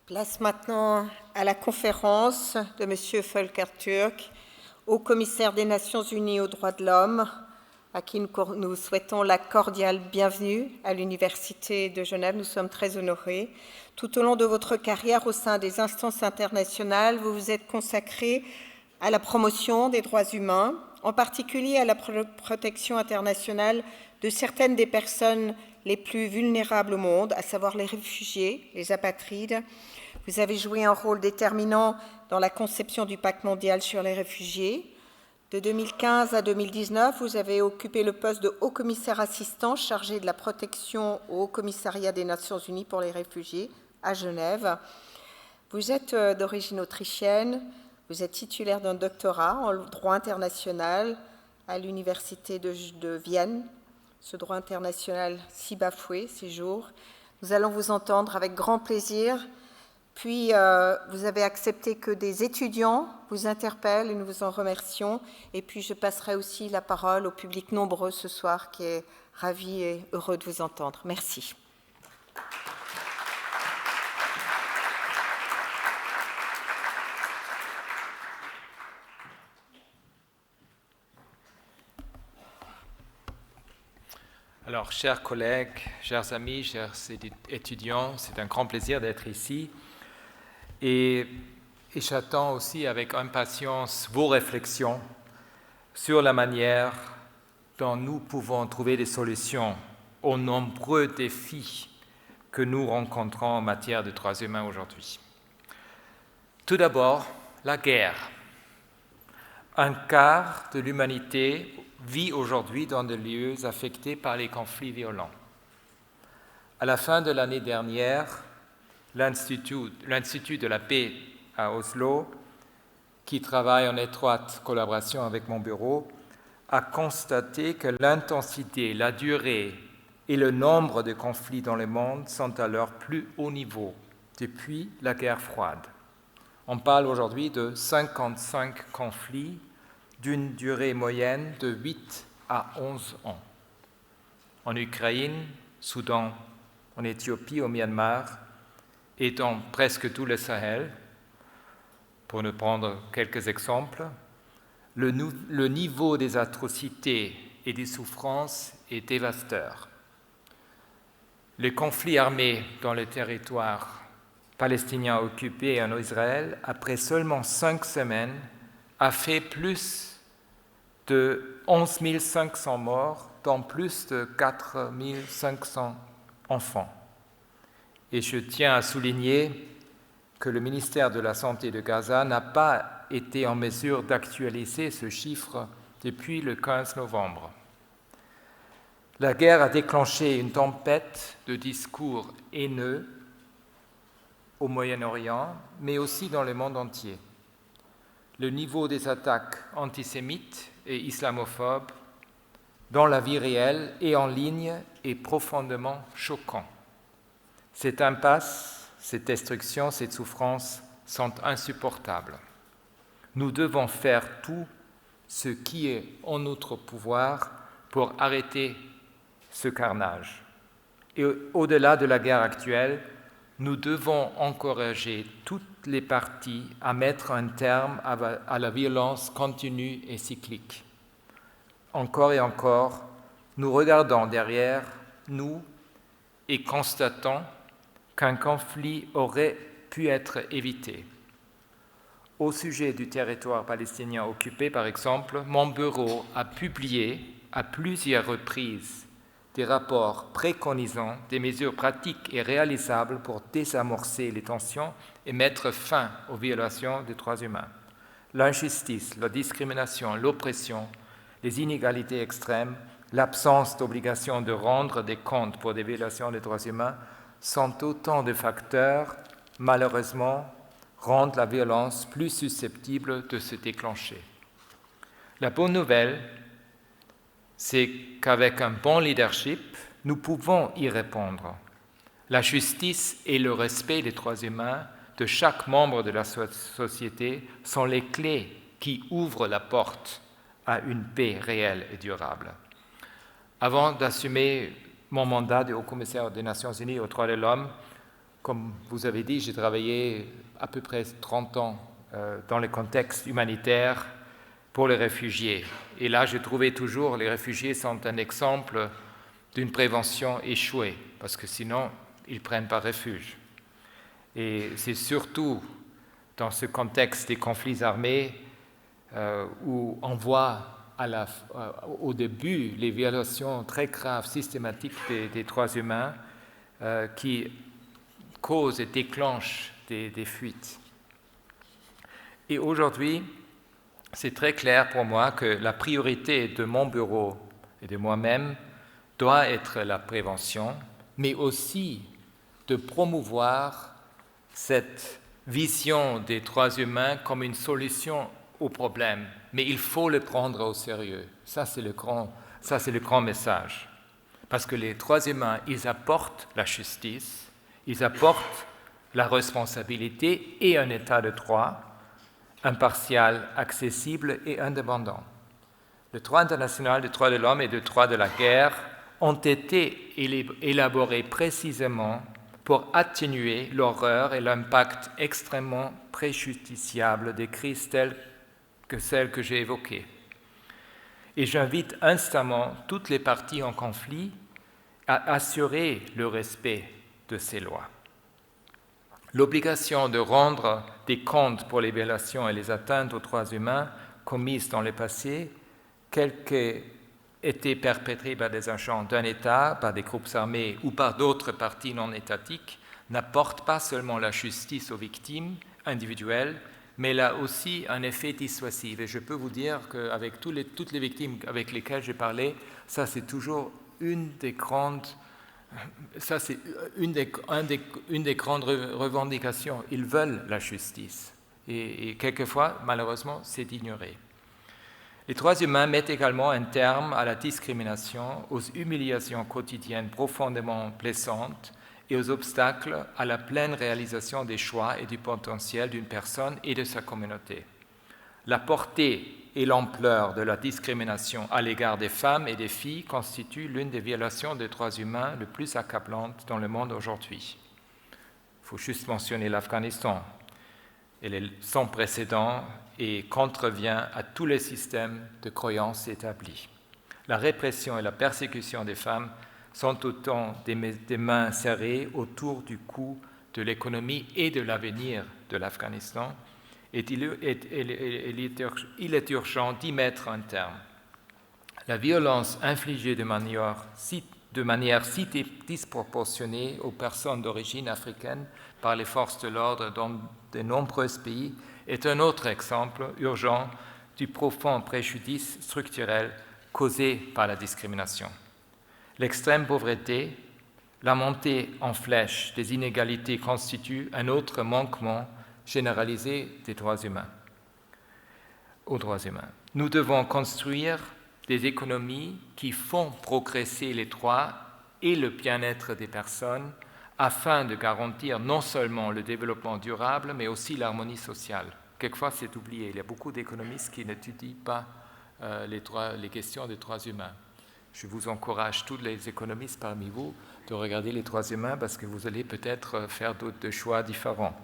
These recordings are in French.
Place maintenant à la conférence de M. Volker Türk, haut-commissaire des Nations Unies aux droits de l'homme, à qui nous souhaitons la cordiale bienvenue à l'Université de Genève. Nous sommes très honorés. Tout au long de votre carrière au sein des instances internationales, vous vous êtes consacré à la promotion des droits humains, en particulier à la protection internationale de certaines des personnes les plus vulnérables au monde, à savoir les réfugiés, les apatrides. Vous avez joué un rôle déterminant dans la conception du Pacte mondial sur les réfugiés. De 2015 à 2019, vous avez occupé le poste de haut-commissaire assistant chargé de la protection au Haut-Commissariat des Nations Unies pour les réfugiés à Genève. Vous êtes d'origine autrichienne, vous êtes titulaire d'un doctorat en droit international à l'Université de Vienne. Ce droit international si bafoué ces jours. Nous allons vous entendre avec grand plaisir. Puis, vous avez accepté que des étudiants vous interpellent et nous vous en remercions. Et puis, je passerai aussi la parole au public nombreux ce soir qui est ravi et heureux de vous entendre. Merci. Alors, chers collègues, chers amis, chers étudiants, c'est un grand plaisir d'être ici. Et j'attends aussi avec impatience vos réflexions sur la manière dont nous pouvons trouver des solutions aux nombreux défis que nous rencontrons en matière de droits humains aujourd'hui. Tout d'abord, la guerre. Un quart de l'humanité vit aujourd'hui dans des lieux affectés par les conflits violents. À la fin de l'année dernière, l'Institut de la paix à Oslo, qui travaille en étroite collaboration avec mon bureau, a constaté que l'intensité, la durée et le nombre de conflits dans le monde sont à leur plus haut niveau depuis la guerre froide. On parle aujourd'hui de 55 conflits d'une durée moyenne de 8 à 11 ans. En Ukraine, Soudan, en Éthiopie, au Myanmar et dans presque tout le Sahel, pour ne prendre quelques exemples, le niveau des atrocités et des souffrances est dévastateur. Les conflits armés dans le territoire palestinien occupé en Israël, après seulement 5 semaines, a fait plus de 11 500 morts, dont plus de 4 500 enfants. Et je tiens à souligner que le ministère de la Santé de Gaza n'a pas été en mesure d'actualiser ce chiffre depuis le 15 novembre. La guerre a déclenché une tempête de discours haineux au Moyen-Orient, mais aussi dans le monde entier. Le niveau des attaques antisémites et islamophobes dans la vie réelle et en ligne est profondément choquant. Cette impasse, cette destruction, cette souffrance sont insupportables. Nous devons faire tout ce qui est en notre pouvoir pour arrêter ce carnage. Et au-delà de la guerre actuelle, nous devons encourager toutes les parties à mettre un terme à la violence continue et cyclique. Encore et encore, nous regardons derrière nous et constatons qu'un conflit aurait pu être évité. Au sujet du territoire palestinien occupé, par exemple, mon bureau a publié à plusieurs reprises des rapports préconisant des mesures pratiques et réalisables pour désamorcer les tensions et mettre fin aux violations des droits humains. L'injustice, la discrimination, l'oppression, les inégalités extrêmes, l'absence d'obligation de rendre des comptes pour des violations des droits humains sont autant de facteurs, malheureusement, rendent la violence plus susceptible de se déclencher. La bonne nouvelle, c'est qu'avec un bon leadership, nous pouvons y répondre. La justice et le respect des droits humains de chaque membre de la société sont les clés qui ouvrent la porte à une paix réelle et durable. Avant d'assumer mon mandat de haut-commissaire des Nations Unies aux droits de l'homme, comme vous avez dit, j'ai travaillé à peu près 30 ans dans le contexte humanitaire pour les réfugiés. Et là, je trouvais toujours les réfugiés sont un exemple d'une prévention échouée, parce que sinon, ils ne prennent pas refuge. Et c'est surtout dans ce contexte des conflits armés où on voit au début les violations très graves, systématiques des droits humains qui causent et déclenchent des fuites. Et aujourd'hui, c'est très clair pour moi que la priorité de mon bureau et de moi-même doit être la prévention, mais aussi de promouvoir cette vision des droits humains comme une solution au problème. Mais il faut le prendre au sérieux. Ça, c'est le grand message. Parce que les droits humains, ils apportent la justice, ils apportent la responsabilité et un état de droit impartial, accessible et indépendant. Le droit international des droits de l'homme et le droit de la guerre ont été élaborés précisément pour atténuer l'horreur et l'impact extrêmement préjudiciable des crises telles que celles que j'ai évoquées. Et j'invite instamment toutes les parties en conflit à assurer le respect de ces lois. L'obligation de rendre des comptes pour les violations et les atteintes aux droits humains commises dans le passé, quelles qu'aient été perpétrées par des agents d'un État, par des groupes armés ou par d'autres parties non étatiques, n'apporte pas seulement la justice aux victimes individuelles, mais là aussi un effet dissuasif. Et je peux vous dire qu'avec toutes les victimes avec lesquelles j'ai parlé, ça c'est toujours une des grandes revendications. Ils veulent la justice. Et quelquefois, malheureusement, c'est ignoré. Les droits humains mettent également un terme à la discrimination, aux humiliations quotidiennes profondément blessantes et aux obstacles à la pleine réalisation des choix et du potentiel d'une personne et de sa communauté. La portée et l'ampleur de la discrimination à l'égard des femmes et des filles constituent l'une des violations des droits humains les plus accablantes dans le monde aujourd'hui. Il faut juste mentionner l'Afghanistan. Elle est sans précédent et contrevient à tous les systèmes de croyances établis. La répression et la persécution des femmes sont autant des mains serrées autour du cou de l'économie et de l'avenir de l'Afghanistan. Et il est urgent d'y mettre un terme. La violence infligée de manière si disproportionnée aux personnes d'origine africaine par les forces de l'ordre dans de nombreux pays est un autre exemple urgent du profond préjudice structurel causé par la discrimination. L'extrême pauvreté, la montée en flèche des inégalités constituent un autre manquement généralisé aux droits humains. Nous devons construire des économies qui font progresser les droits et le bien-être des personnes afin de garantir non seulement le développement durable, mais aussi l'harmonie sociale. Quelquefois, c'est oublié. Il y a beaucoup d'économistes qui n'étudient pas les questions des droits humains. Je vous encourage, tous les économistes parmi vous, de regarder les droits humains parce que vous allez peut-être faire d'autres choix différents.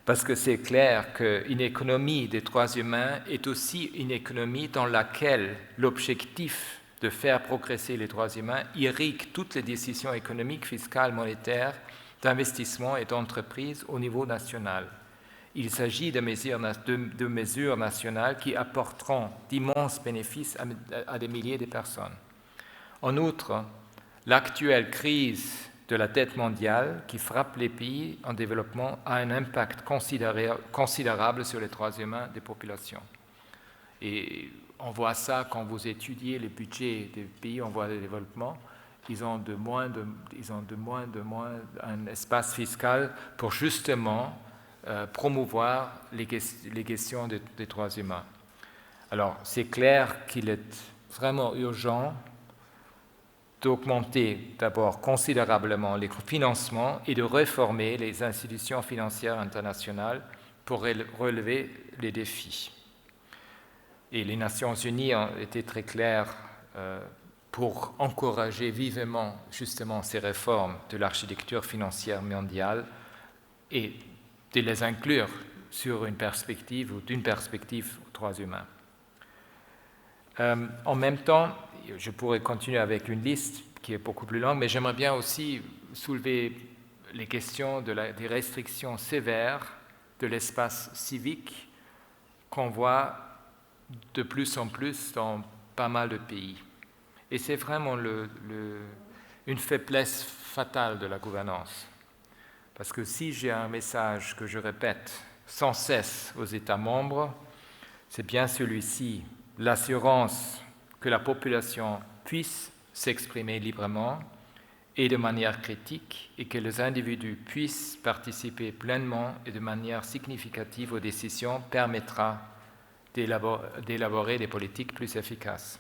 Parce que c'est clair qu'une économie des droits humains est aussi une économie dans laquelle l'objectif de faire progresser les droits humains irrigue toutes les décisions économiques, fiscales, monétaires, d'investissement et d'entreprise au niveau national. Il s'agit de mesures nationales qui apporteront d'immenses bénéfices à des milliers de personnes. En outre, l'actuelle crise de la dette mondiale qui frappe les pays en développement a un impact considérable sur les droits humains des populations. Et on voit ça quand vous étudiez les budgets des pays en voie de développement, ils ont de moins un espace fiscal pour justement promouvoir les questions des droits humains. Alors, c'est clair qu'il est vraiment urgent d'augmenter d'abord considérablement les financements et de réformer les institutions financières internationales pour relever les défis. Et les Nations Unies ont été très claires pour encourager vivement justement ces réformes de l'architecture financière mondiale et de les inclure sur une perspective ou d'une perspective aux droits humains. En même temps, je pourrais continuer avec une liste qui est beaucoup plus longue, mais j'aimerais bien aussi soulever les questions des restrictions sévères de l'espace civique qu'on voit de plus en plus dans pas mal de pays. Et c'est vraiment une faiblesse fatale de la gouvernance. Parce que si j'ai un message que je répète sans cesse aux États membres, c'est bien celui-ci, l'assurance que la population puisse s'exprimer librement et de manière critique et que les individus puissent participer pleinement et de manière significative aux décisions permettra d'élaborer des politiques plus efficaces.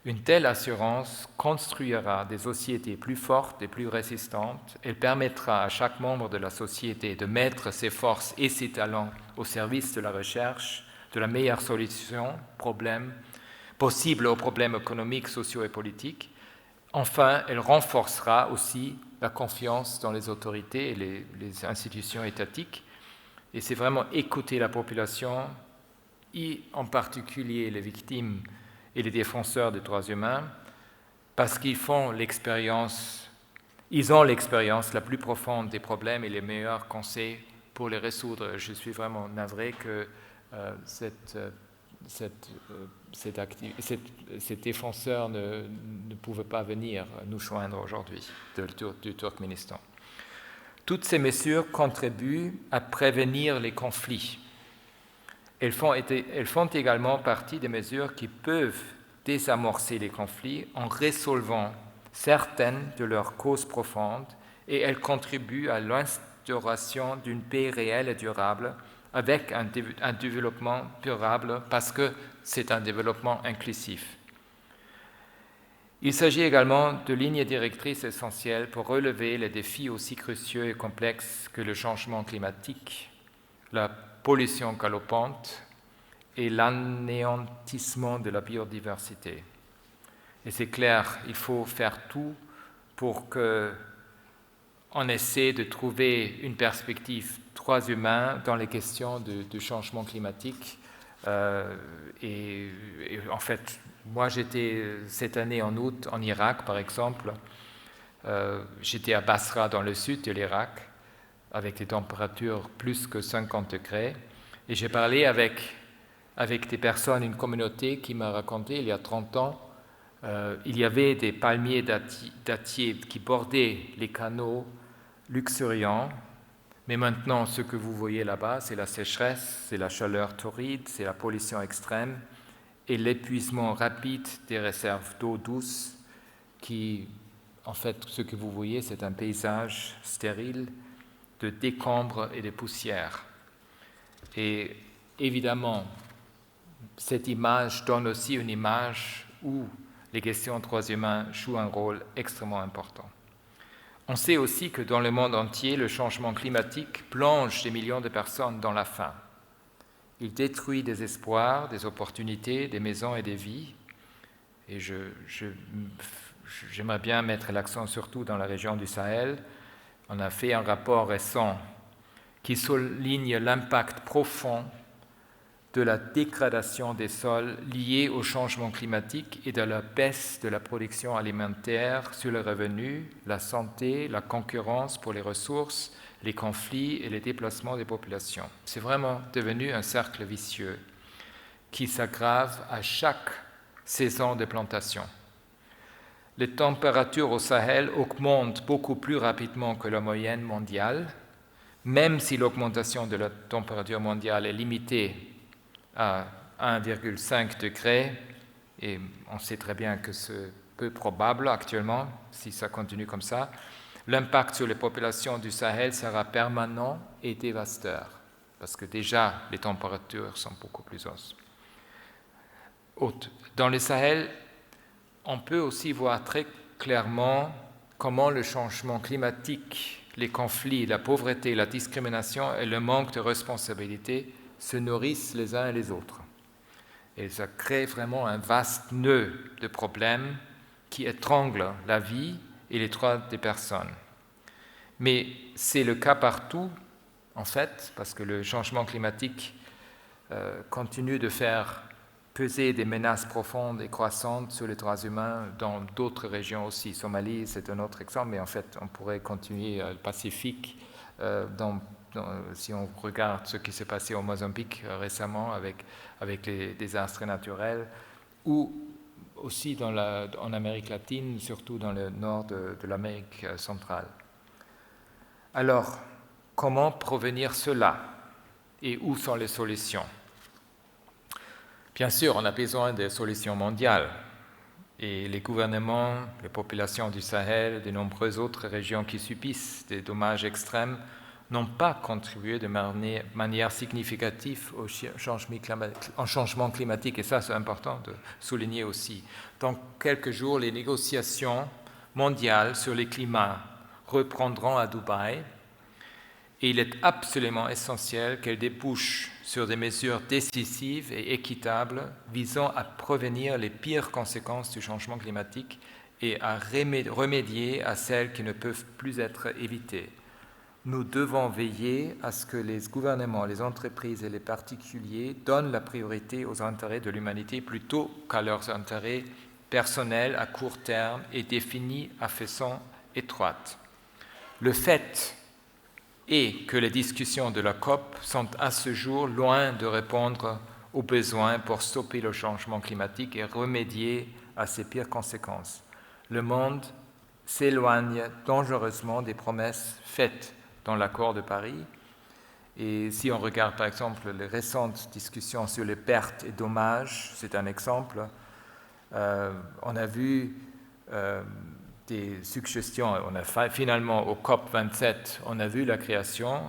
Une telle assurance construira des sociétés plus fortes et plus résistantes. Elle permettra à chaque membre de la société de mettre ses forces et ses talents au service de la recherche de la meilleure solution possible aux problèmes économiques, sociaux et politiques. Enfin, elle renforcera aussi la confiance dans les autorités et les institutions étatiques. Et c'est vraiment écouter la population, et en particulier les victimes et les défenseurs des droits humains, parce qu'ils ont l'expérience la plus profonde des problèmes et les meilleurs conseils pour les résoudre. Je suis vraiment navré que ces défenseurs ne pouvaient pas venir nous joindre aujourd'hui du Turkménistan. Toutes ces mesures contribuent à prévenir les conflits. Elles font également partie des mesures qui peuvent désamorcer les conflits en résolvant certaines de leurs causes profondes et elles contribuent à l'instauration d'une paix réelle et durable avec un développement durable parce que c'est un développement inclusif. Il s'agit également de lignes directrices essentielles pour relever les défis aussi cruciaux et complexes que le changement climatique, la pollution galopante et l'anéantissement de la biodiversité. Et c'est clair, il faut faire tout pour qu'on essaie de trouver une perspective droits humains dans les questions du changement climatique. Et en fait, moi j'étais cette année en août en Irak par exemple. J'étais à Basra dans le sud de l'Irak avec des températures plus que 50 degrés. Et j'ai parlé avec des personnes, une communauté qui m'a raconté il y a 30 ans, il y avait des palmiers dattiers qui bordaient les canaux luxuriants, mais maintenant ce que vous voyez là-bas, c'est la sécheresse, c'est la chaleur torride, c'est la pollution extrême et l'épuisement rapide des réserves d'eau douce qui, en fait, ce que vous voyez, c'est un paysage stérile de décombres et de poussière. Et évidemment, cette image donne aussi une image où les questions de droits humains jouent un rôle extrêmement important. On sait aussi que dans le monde entier, le changement climatique plonge des millions de personnes dans la faim. Il détruit des espoirs, des opportunités, des maisons et des vies. Et j'aimerais bien mettre l'accent surtout dans la région du Sahel. On a fait un rapport récent qui souligne l'impact profond de la dégradation des sols liée au changement climatique et de la baisse de la production alimentaire sur les revenus, la santé, la concurrence pour les ressources, les conflits et les déplacements des populations. C'est vraiment devenu un cercle vicieux qui s'aggrave à chaque saison de plantation. Les températures au Sahel augmentent beaucoup plus rapidement que la moyenne mondiale, même si l'augmentation de la température mondiale est limitée à 1,5 degré, et on sait très bien que c'est peu probable actuellement, si ça continue comme ça, l'impact sur les populations du Sahel sera permanent et dévastateur, parce que déjà les températures sont beaucoup plus hautes. Dans le Sahel, on peut aussi voir très clairement comment le changement climatique, les conflits, la pauvreté, la discrimination et le manque de responsabilité se nourrissent les uns et les autres. Et ça crée vraiment un vaste nœud de problèmes qui étrangle la vie et les droits des personnes. Mais c'est le cas partout en fait, parce que le changement climatique continue de faire peser des menaces profondes et croissantes sur les droits humains dans d'autres régions aussi. Somalie, c'est un autre exemple, mais en fait, on pourrait continuer le Pacifique. Si on regarde ce qui s'est passé au Mozambique récemment avec les désastres naturels, ou aussi en Amérique latine, surtout dans le nord de l'Amérique centrale. Alors, comment prévenir cela et où sont les solutions? Bien sûr, on a besoin de solutions mondiales et les gouvernements, les populations du Sahel, de nombreuses autres régions qui subissent des dommages extrêmes n'ont pas contribué de manière significative au changement climatique, et ça c'est important de souligner aussi. Dans quelques jours, les négociations mondiales sur le climat reprendront à Dubaï, et il est absolument essentiel qu'elles débouchent sur des mesures décisives et équitables visant à prévenir les pires conséquences du changement climatique et à remédier à celles qui ne peuvent plus être évitées. Nous devons veiller à ce que les gouvernements, les entreprises et les particuliers donnent la priorité aux intérêts de l'humanité plutôt qu'à leurs intérêts personnels à court terme et définis à façon étroite. Le fait est que les discussions de la COP sont à ce jour loin de répondre aux besoins pour stopper le changement climatique et remédier à ses pires conséquences. Le monde s'éloigne dangereusement des promesses faites dans l'accord de Paris. Et si on regarde par exemple les récentes discussions sur les pertes et dommages, c'est un exemple, on a vu des suggestions, on a finalement au COP27, on a vu la création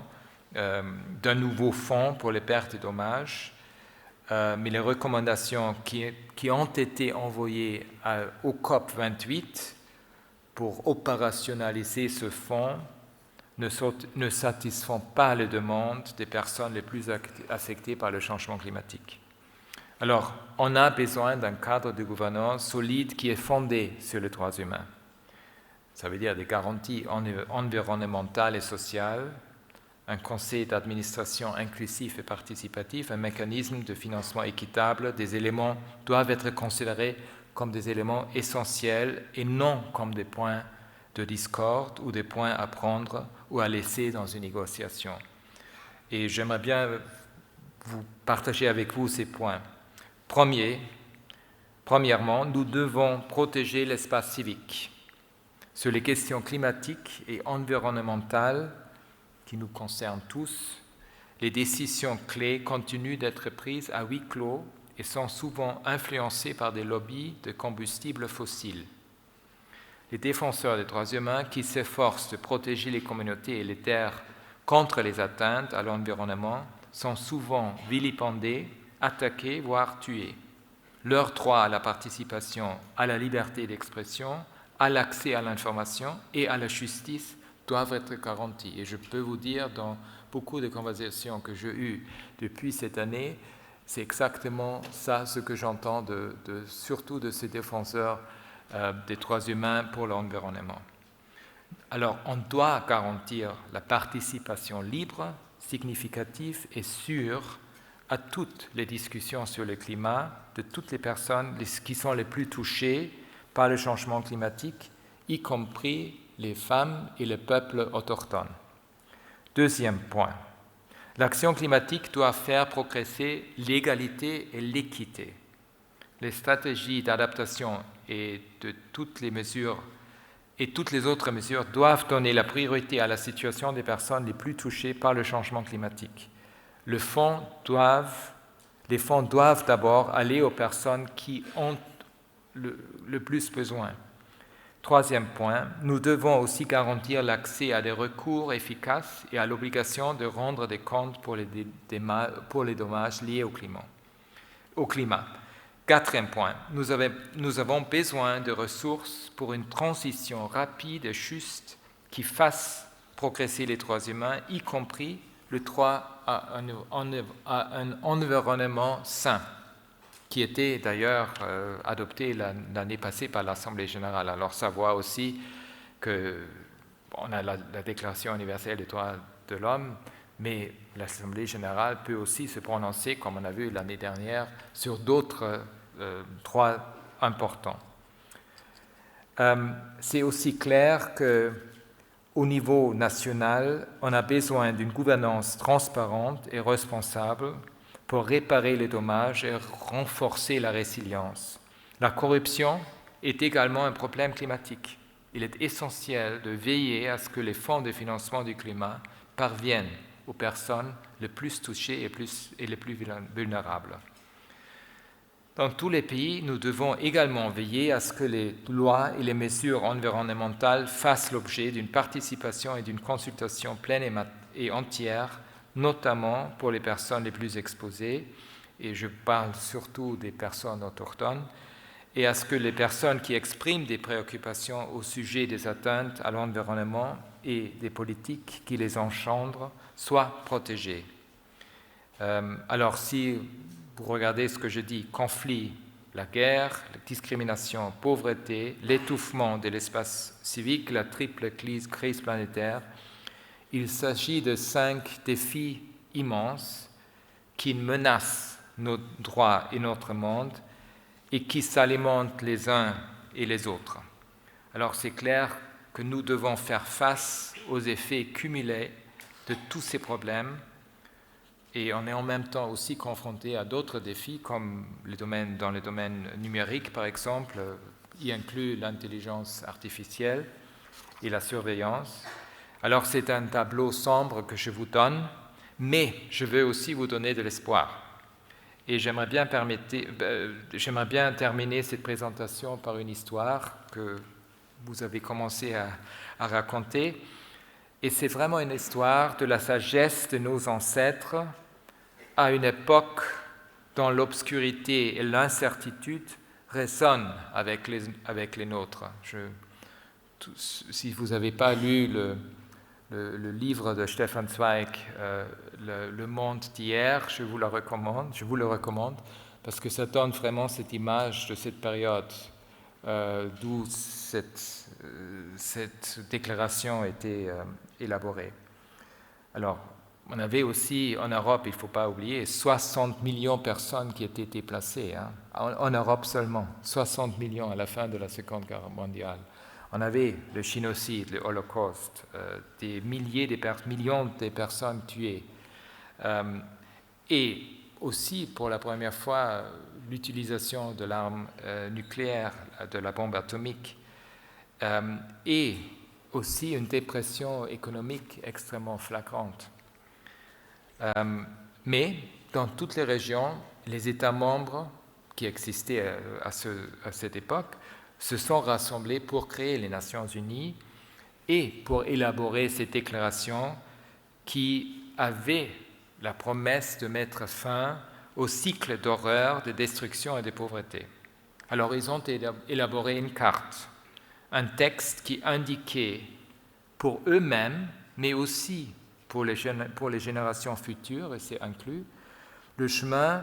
d'un nouveau fonds pour les pertes et dommages, mais les recommandations qui ont été envoyées au COP28 pour opérationnaliser ce fonds ne satisfont pas les demandes des personnes les plus affectées par le changement climatique. Alors, on a besoin d'un cadre de gouvernance solide qui est fondé sur les droits humains. Ça veut dire des garanties environnementales et sociales, un conseil d'administration inclusif et participatif, un mécanisme de financement équitable. Des éléments doivent être considérés comme des éléments essentiels et non comme des points de discorde ou des points à prendre ou à laisser dans une négociation. Et j'aimerais bien vous partager avec vous ces points. Premièrement, nous devons protéger l'espace civique. Sur les questions climatiques et environnementales qui nous concernent tous, les décisions clés continuent d'être prises à huis clos et sont souvent influencées par des lobbies de combustibles fossiles. Les défenseurs des droits humains qui s'efforcent de protéger les communautés et les terres contre les atteintes à l'environnement sont souvent vilipendés, attaqués, voire tués. Leurs droits à la participation, à la liberté d'expression, à l'accès à l'information et à la justice doivent être garantis. Et je peux vous dire, dans beaucoup de conversations que j'ai eues depuis cette année, c'est exactement ça ce que j'entends surtout de ces défenseurs des droits humains pour l'environnement. Alors, on doit garantir la participation libre, significative et sûre à toutes les discussions sur le climat de toutes les personnes qui sont les plus touchées par le changement climatique, y compris les femmes et les peuples autochtones. Deuxième point, l'action climatique doit faire progresser l'égalité et l'équité. Les stratégies d'adaptation et toutes les autres mesures doivent donner la priorité à la situation des personnes les plus touchées par le changement climatique. Les fonds doivent d'abord aller aux personnes qui ont le plus besoin. Troisième point, nous devons aussi garantir l'accès à des recours efficaces et à l'obligation de rendre des comptes pour les dommages liés au climat. Quatrième point, nous avons besoin de ressources pour une transition rapide et juste qui fasse progresser les droits humains, y compris le droit à un environnement sain, qui était d'ailleurs adopté l'année passée par l'Assemblée générale. Alors ça voit aussi qu'on a la Déclaration universelle des droits de l'homme, mais l'Assemblée générale peut aussi se prononcer, comme on a vu l'année dernière, sur d'autres droits importants. C'est aussi clair qu'au niveau national, on a besoin d'une gouvernance transparente et responsable pour réparer les dommages et renforcer la résilience. La corruption est également un problème climatique. Il est essentiel de veiller à ce que les fonds de financement du climat parviennent aux personnes les plus touchées et les plus vulnérables. Dans tous les pays, nous devons également veiller à ce que les lois et les mesures environnementales fassent l'objet d'une participation et d'une consultation pleine et entière, notamment pour les personnes les plus exposées, et je parle surtout des personnes autochtones, et à ce que les personnes qui expriment des préoccupations au sujet des atteintes à l'environnement et des politiques qui les engendrent soient protégées. Alors si vous regardez ce que je dis, conflit, la guerre, la discrimination, pauvreté, l'étouffement de l'espace civique, la triple crise planétaire, il s'agit de 5 défis immenses qui menacent nos droits et notre monde et qui s'alimentent les uns et les autres. Alors c'est clair que nous devons faire face aux effets cumulés de tous ces problèmes et on est en même temps aussi confronté à d'autres défis comme dans le domaine numérique par exemple, y inclut l'intelligence artificielle et la surveillance. Alors c'est un tableau sombre que je vous donne, mais je veux aussi vous donner de l'espoir. Et j'aimerais bien terminer cette présentation par une histoire que vous avez commencé à raconter. Et c'est vraiment une histoire de la sagesse de nos ancêtres à une époque dont l'obscurité et l'incertitude résonnent avec les nôtres. Si vous n'avez pas lu le livre de Stefan Zweig, Le monde d'hier, je vous le recommande, parce que ça donne vraiment cette image de cette période d'où cette déclaration a été élaborée. Alors, on avait aussi en Europe, il ne faut pas oublier, 60 millions de personnes qui étaient déplacées, en Europe seulement, 60 millions à la fin de la Seconde Guerre mondiale. On avait le génocide, le Holocauste, des millions de personnes tuées. Et aussi, pour la première fois, l'utilisation de l'arme nucléaire, de la bombe atomique, et aussi une dépression économique extrêmement flagrante. Mais dans toutes les régions, les États membres qui existaient à cette époque se sont rassemblés pour créer les Nations Unies et pour élaborer ces déclarations qui avaient la promesse de mettre fin au cycle d'horreur, de destruction et de pauvreté. Alors ils ont élaboré une carte, un texte qui indiquait pour eux-mêmes, mais aussi pour les générations futures, et c'est inclus, le chemin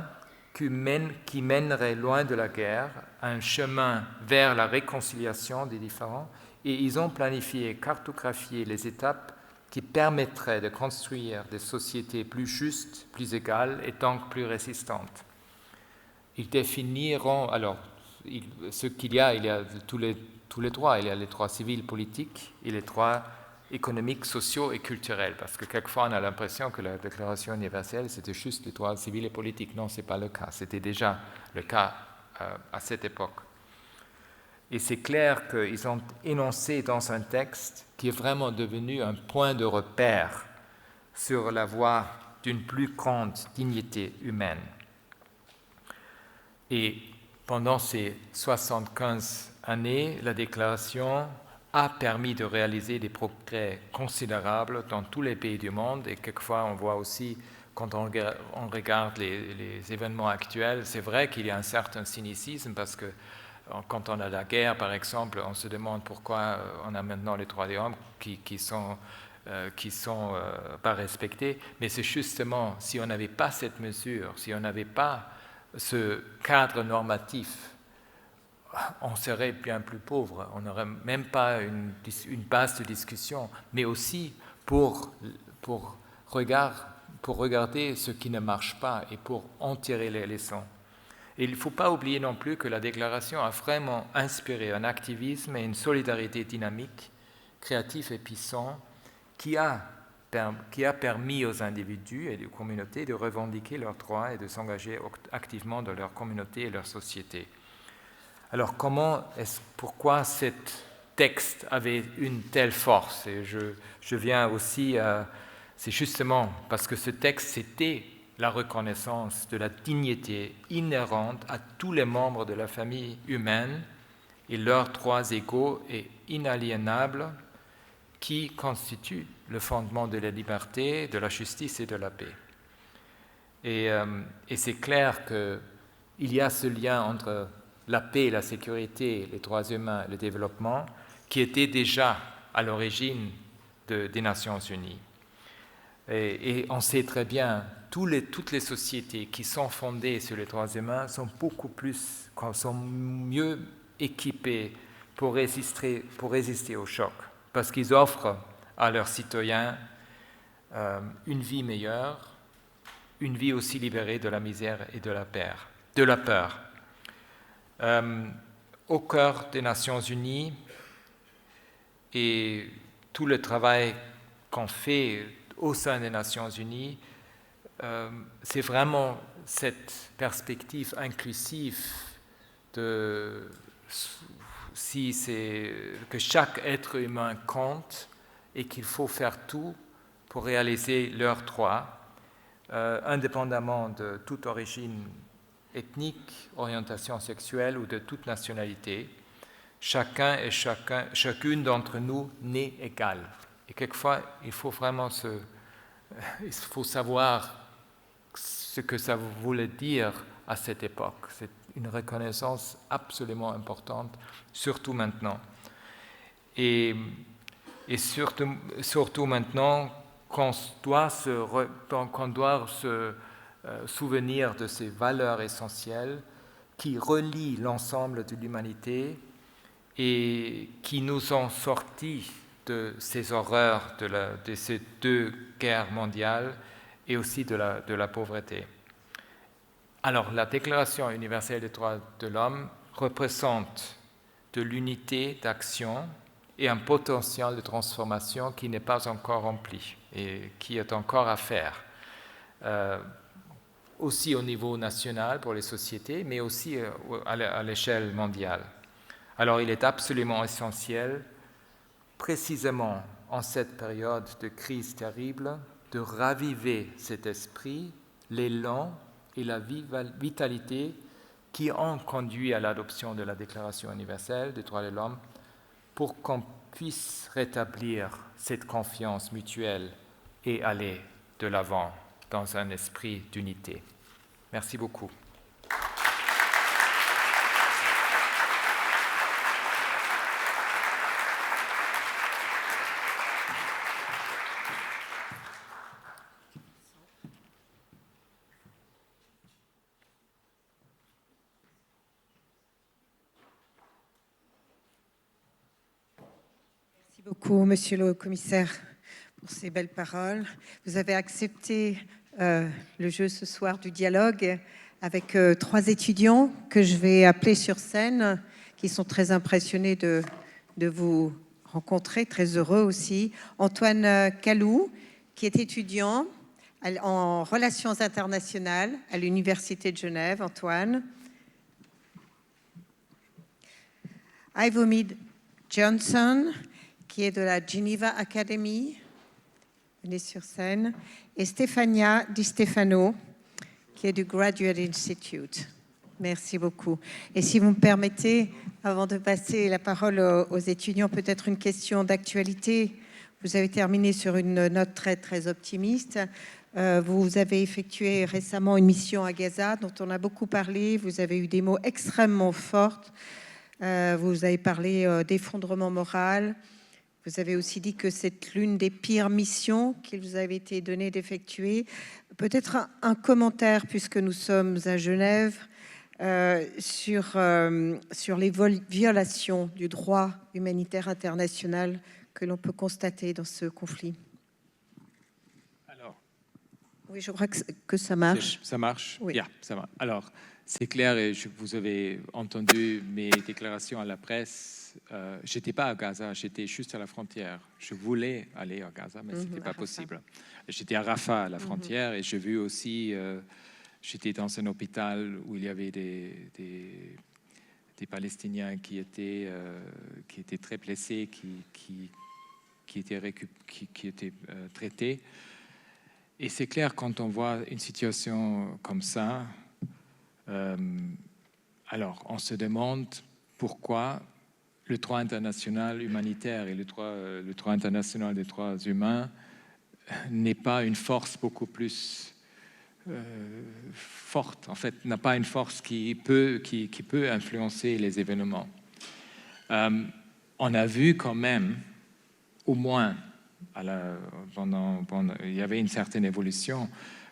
qui mènerait loin de la guerre, un chemin vers la réconciliation des différends, et ils ont planifié, cartographié les étapes qui permettraient de construire des sociétés plus justes, plus égales et donc plus résistantes. Ils définiront, alors, ce qu'il y a tous les droits, il y a les droits civils, politiques, et les droits économiques, sociaux et culturels, parce que quelquefois on a l'impression que la Déclaration universelle c'était juste les droits civils et politiques. Non, ce n'est pas le cas, c'était déjà le cas à cette époque. Et c'est clair qu'ils ont énoncé dans un texte qui est vraiment devenu un point de repère sur la voie d'une plus grande dignité humaine. Et pendant ces 75 années, la Déclaration a permis de réaliser des progrès considérables dans tous les pays du monde. Et quelquefois, on voit aussi, quand on regarde les événements actuels, c'est vrai qu'il y a un certain cynicisme parce que quand on a la guerre, par exemple, on se demande pourquoi on a maintenant les droits des hommes qui sont pas respectés. Mais c'est justement, si on n'avait pas cette mesure, si on n'avait pas ce cadre normatif, on serait bien plus pauvre, on n'aurait même pas une base de discussion, mais aussi pour pour regarder ce qui ne marche pas et pour en tirer les leçons. Et il ne faut pas oublier non plus que la déclaration a vraiment inspiré un activisme et une solidarité dynamique, créatif et puissant, qui a permis aux individus et aux communautés de revendiquer leurs droits et de s'engager activement dans leur communauté et leur société. Alors pourquoi ce texte avait une telle force? Et je viens aussi, c'est justement parce que ce texte, c'était la reconnaissance de la dignité inhérente à tous les membres de la famille humaine et leurs droits égaux et inaliénables qui constituent le fondement de la liberté, de la justice et de la paix. Et c'est clair qu'il y a ce lien entre la paix, la sécurité, les droits humains, le développement, qui était déjà à l'origine des Nations Unies. Et on sait très bien, toutes les sociétés qui sont fondées sur les droits humains sont sont mieux équipées pour résister au choc, parce qu'ils offrent à leurs citoyens une vie meilleure, une vie aussi libérée de la misère et de la peur. Au cœur des Nations Unies et tout le travail qu'on fait au sein des Nations Unies, c'est vraiment cette perspective inclusive que chaque être humain compte et qu'il faut faire tout pour réaliser leurs droits, indépendamment de toute origine ethnique, orientation sexuelle ou de toute nationalité. Chacun et chacune d'entre nous n'est égal. Et quelquefois, il faut vraiment savoir ce que ça voulait dire à cette époque. C'est une reconnaissance absolument importante, surtout maintenant. Et surtout maintenant qu'on doit se souvenir de ces valeurs essentielles qui relient l'ensemble de l'humanité et qui nous ont sortis de ces horreurs de ces deux guerres mondiales et aussi de la pauvreté. Alors, la Déclaration universelle des droits de l'homme représente de l'unité d'action et un potentiel de transformation qui n'est pas encore rempli et qui est encore à faire, aussi au niveau national pour les sociétés, mais aussi à l'échelle mondiale. Alors, il est absolument essentiel, précisément en cette période de crise terrible, de raviver cet esprit, l'élan et la vitalité qui ont conduit à l'adoption de la Déclaration universelle des droits de l'homme pour qu'on puisse rétablir cette confiance mutuelle et aller de l'avant dans un esprit d'unité. Merci beaucoup. Merci beaucoup, Monsieur le Commissaire, pour ces belles paroles. Vous avez accepté le jeu ce soir du dialogue avec 3 étudiants que je vais appeler sur scène, qui sont très impressionnés de vous rencontrer, très heureux aussi. Antoine Calou, qui est étudiant en relations internationales à l'Université de Genève. Antoine. Ivomid Johnson, qui est de la Geneva Academy, venez sur scène, et Stefania Di Stefano, qui est du Graduate Institute. Merci beaucoup. Et si vous me permettez, avant de passer la parole aux étudiants, peut-être une question d'actualité. Vous avez terminé sur une note très, très optimiste. Vous avez effectué récemment une mission à Gaza, dont on a beaucoup parlé. Vous avez eu des mots extrêmement forts. Vous avez parlé d'effondrement moral. Vous avez aussi dit que c'est l'une des pires missions qu'il vous avait été donné d'effectuer. Peut-être un commentaire, puisque nous sommes à Genève, sur les violations du droit humanitaire international que l'on peut constater dans ce conflit. Alors, Oui, je crois que ça marche. Ça marche? Oui. Yeah, ça marche. Alors, c'est clair, et vous avez entendu mes déclarations à la presse. Je n'étais pas à Gaza, j'étais juste à la frontière. Je voulais aller à Gaza, mais ce n'était pas possible. J'étais à Rafah, à la frontière, et j'ai vu aussi, j'étais dans un hôpital où il y avait des Palestiniens qui étaient très blessés, qui étaient traités. Et c'est clair, quand on voit une situation comme ça, alors on se demande pourquoi le droit international humanitaire et le droit international des droits humains n'est pas une force beaucoup plus forte, en fait, n'a pas une force qui peut influencer les événements. On a vu quand même, au moins, il y avait une certaine évolution,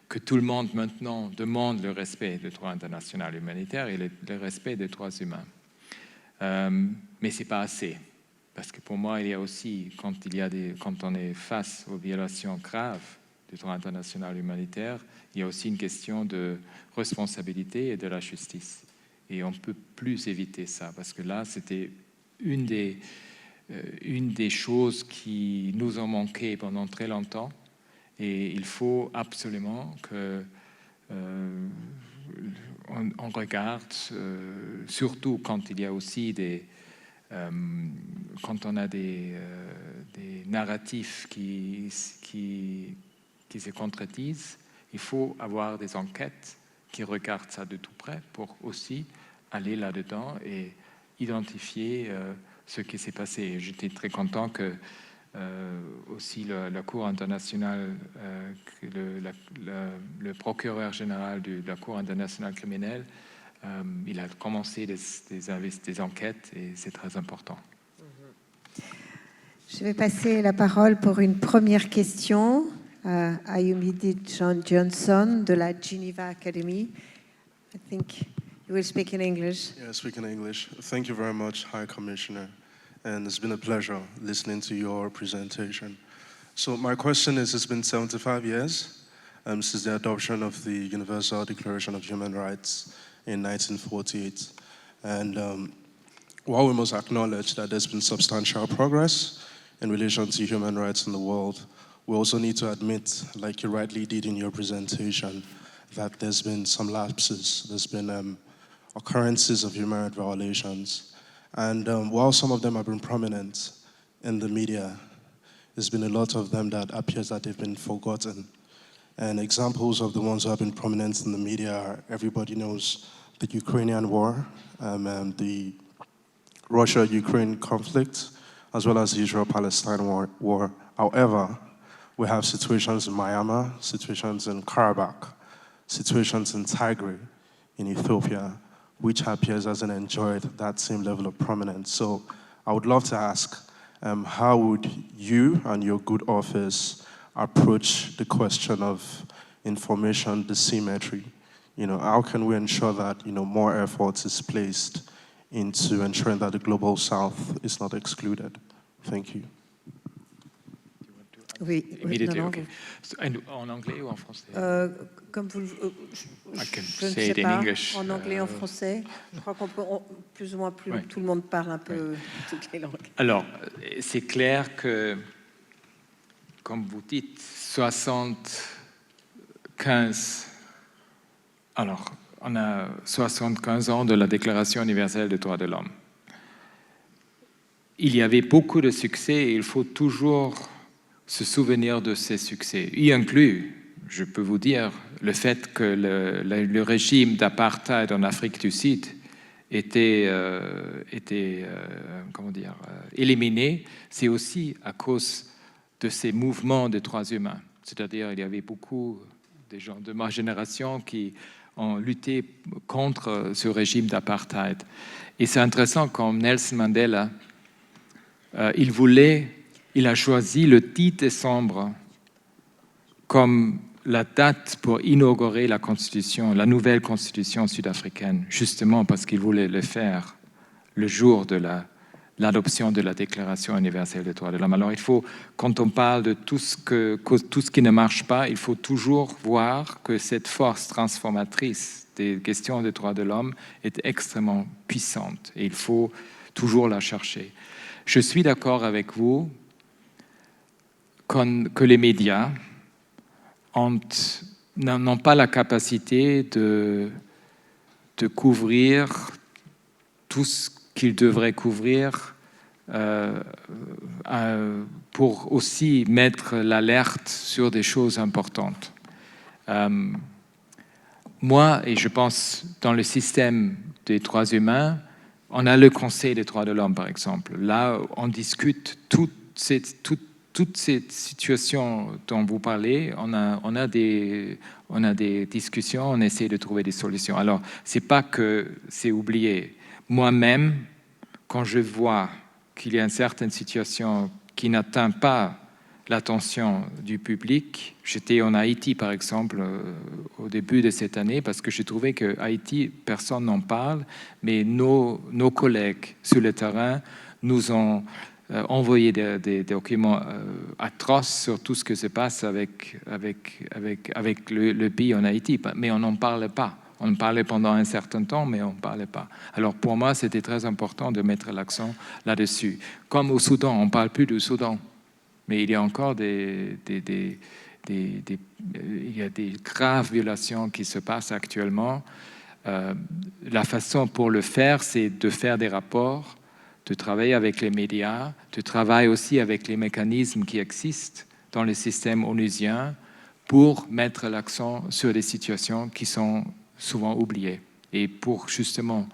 que tout le monde maintenant demande le respect du droit international humanitaire et le respect des droits humains. Mais ce n'est pas assez. Parce que pour moi, il y a aussi, quand on est face aux violations graves du droit international humanitaire, il y a aussi une question de responsabilité et de la justice. Et on ne peut plus éviter ça, parce que là, c'était une des choses qui nous ont manqué pendant très longtemps. Et il faut absolument qu'on regarde, surtout quand il y a aussi quand on a des narratifs qui se contredisent, il faut avoir des enquêtes qui regardent ça de tout près pour aussi aller là-dedans et identifier ce qui s'est passé. J'étais très content que aussi la Cour internationale, le procureur général de la Cour internationale criminelle, il a commencé des enquêtes et c'est très important. Je vais passer la parole pour une première question à Ayomide Johnson de la Geneva Academy. I think you will speak in English. Yeah, speak in English. Thank you very much, High Commissioner. And it's been a pleasure listening to your presentation. So my question is, it's been 75 years since the adoption of the Universal Declaration of Human Rights in 1948. And while we must acknowledge that there's been substantial progress in relation to human rights in the world, we also need to admit, like you rightly did in your presentation, that there's been some lapses. There's been occurrences of human rights violations. And while some of them have been prominent in the media, there's been a lot of them that appears that they've been forgotten. And examples of the ones who have been prominent in the media are, everybody knows the Ukrainian war, the Russia-Ukraine conflict, as well as the Israel-Palestine war. However, we have situations in Myanmar, situations in Karabakh, situations in Tigray, in Ethiopia, which appears hasn't enjoyed that same level of prominence. So I would love to ask, how would you and your good office approach the question of information asymmetry? You know, how can we ensure that, you know, more effort is placed into ensuring that the Global South is not excluded? Thank you. Oui, non, okay. En anglais ou en français? Comme vous, je ne say sais it pas, in English. En anglais, en français. Je crois qu'on peut, plus ou moins, Ouais. tout le monde parle un peu toutes les langues. Alors, c'est clair que, comme vous dites, 75... Alors, on a 75 ans de la Déclaration universelle des droits de l'homme. Il y avait beaucoup de succès et il faut toujours se souvenir de ces succès, y inclut, je peux vous dire, le fait que le régime d'apartheid en Afrique du Sud était éliminé. C'est aussi à cause de ces mouvements de droits humains. C'est-à-dire, il y avait beaucoup de gens de ma génération qui ont lutté contre ce régime d'apartheid. Et c'est intéressant, comme Nelson Mandela, il a choisi le 10 décembre comme la date pour inaugurer la constitution, la nouvelle constitution sud-africaine, justement parce qu'il voulait le faire le jour de l'adoption de la Déclaration universelle des droits de l'homme. Alors, quand on parle de tout ce qui ne marche pas, il faut toujours voir que cette force transformatrice des questions des droits de l'homme est extrêmement puissante et il faut toujours la chercher. Je suis d'accord avec vous que les médias n'ont pas la capacité de couvrir tout ce qu'ils devraient couvrir pour aussi mettre l'alerte sur des choses importantes. Moi, et je pense dans le système des droits humains, on a le Conseil des droits de l'homme, par exemple. Là, on discute toutes ces situations dont vous parlez. On a des discussions, on essaie de trouver des solutions. Alors, c'est pas que c'est oublié. Moi-même, quand je vois qu'il y a une certaine situation qui n'atteint pas l'attention du public, j'étais en Haïti, par exemple, au début de cette année, parce que j'ai trouvé que Haïti, personne n'en parle, mais nos collègues sur le terrain nous ont envoyé des documents atroces sur tout ce qui se passe avec le pays en Haïti, mais on n'en parle pas. On parlait pendant un certain temps, mais on ne parlait pas. Alors pour moi, c'était très important de mettre l'accent là-dessus. Comme au Soudan, on ne parle plus du Soudan, mais il y a encore il y a des graves violations qui se passent actuellement. La façon pour le faire, c'est de faire des rapports, de travailler avec les médias, de travailler aussi avec les mécanismes qui existent dans le système onusien pour mettre l'accent sur des situations qui sont souvent oubliées et pour justement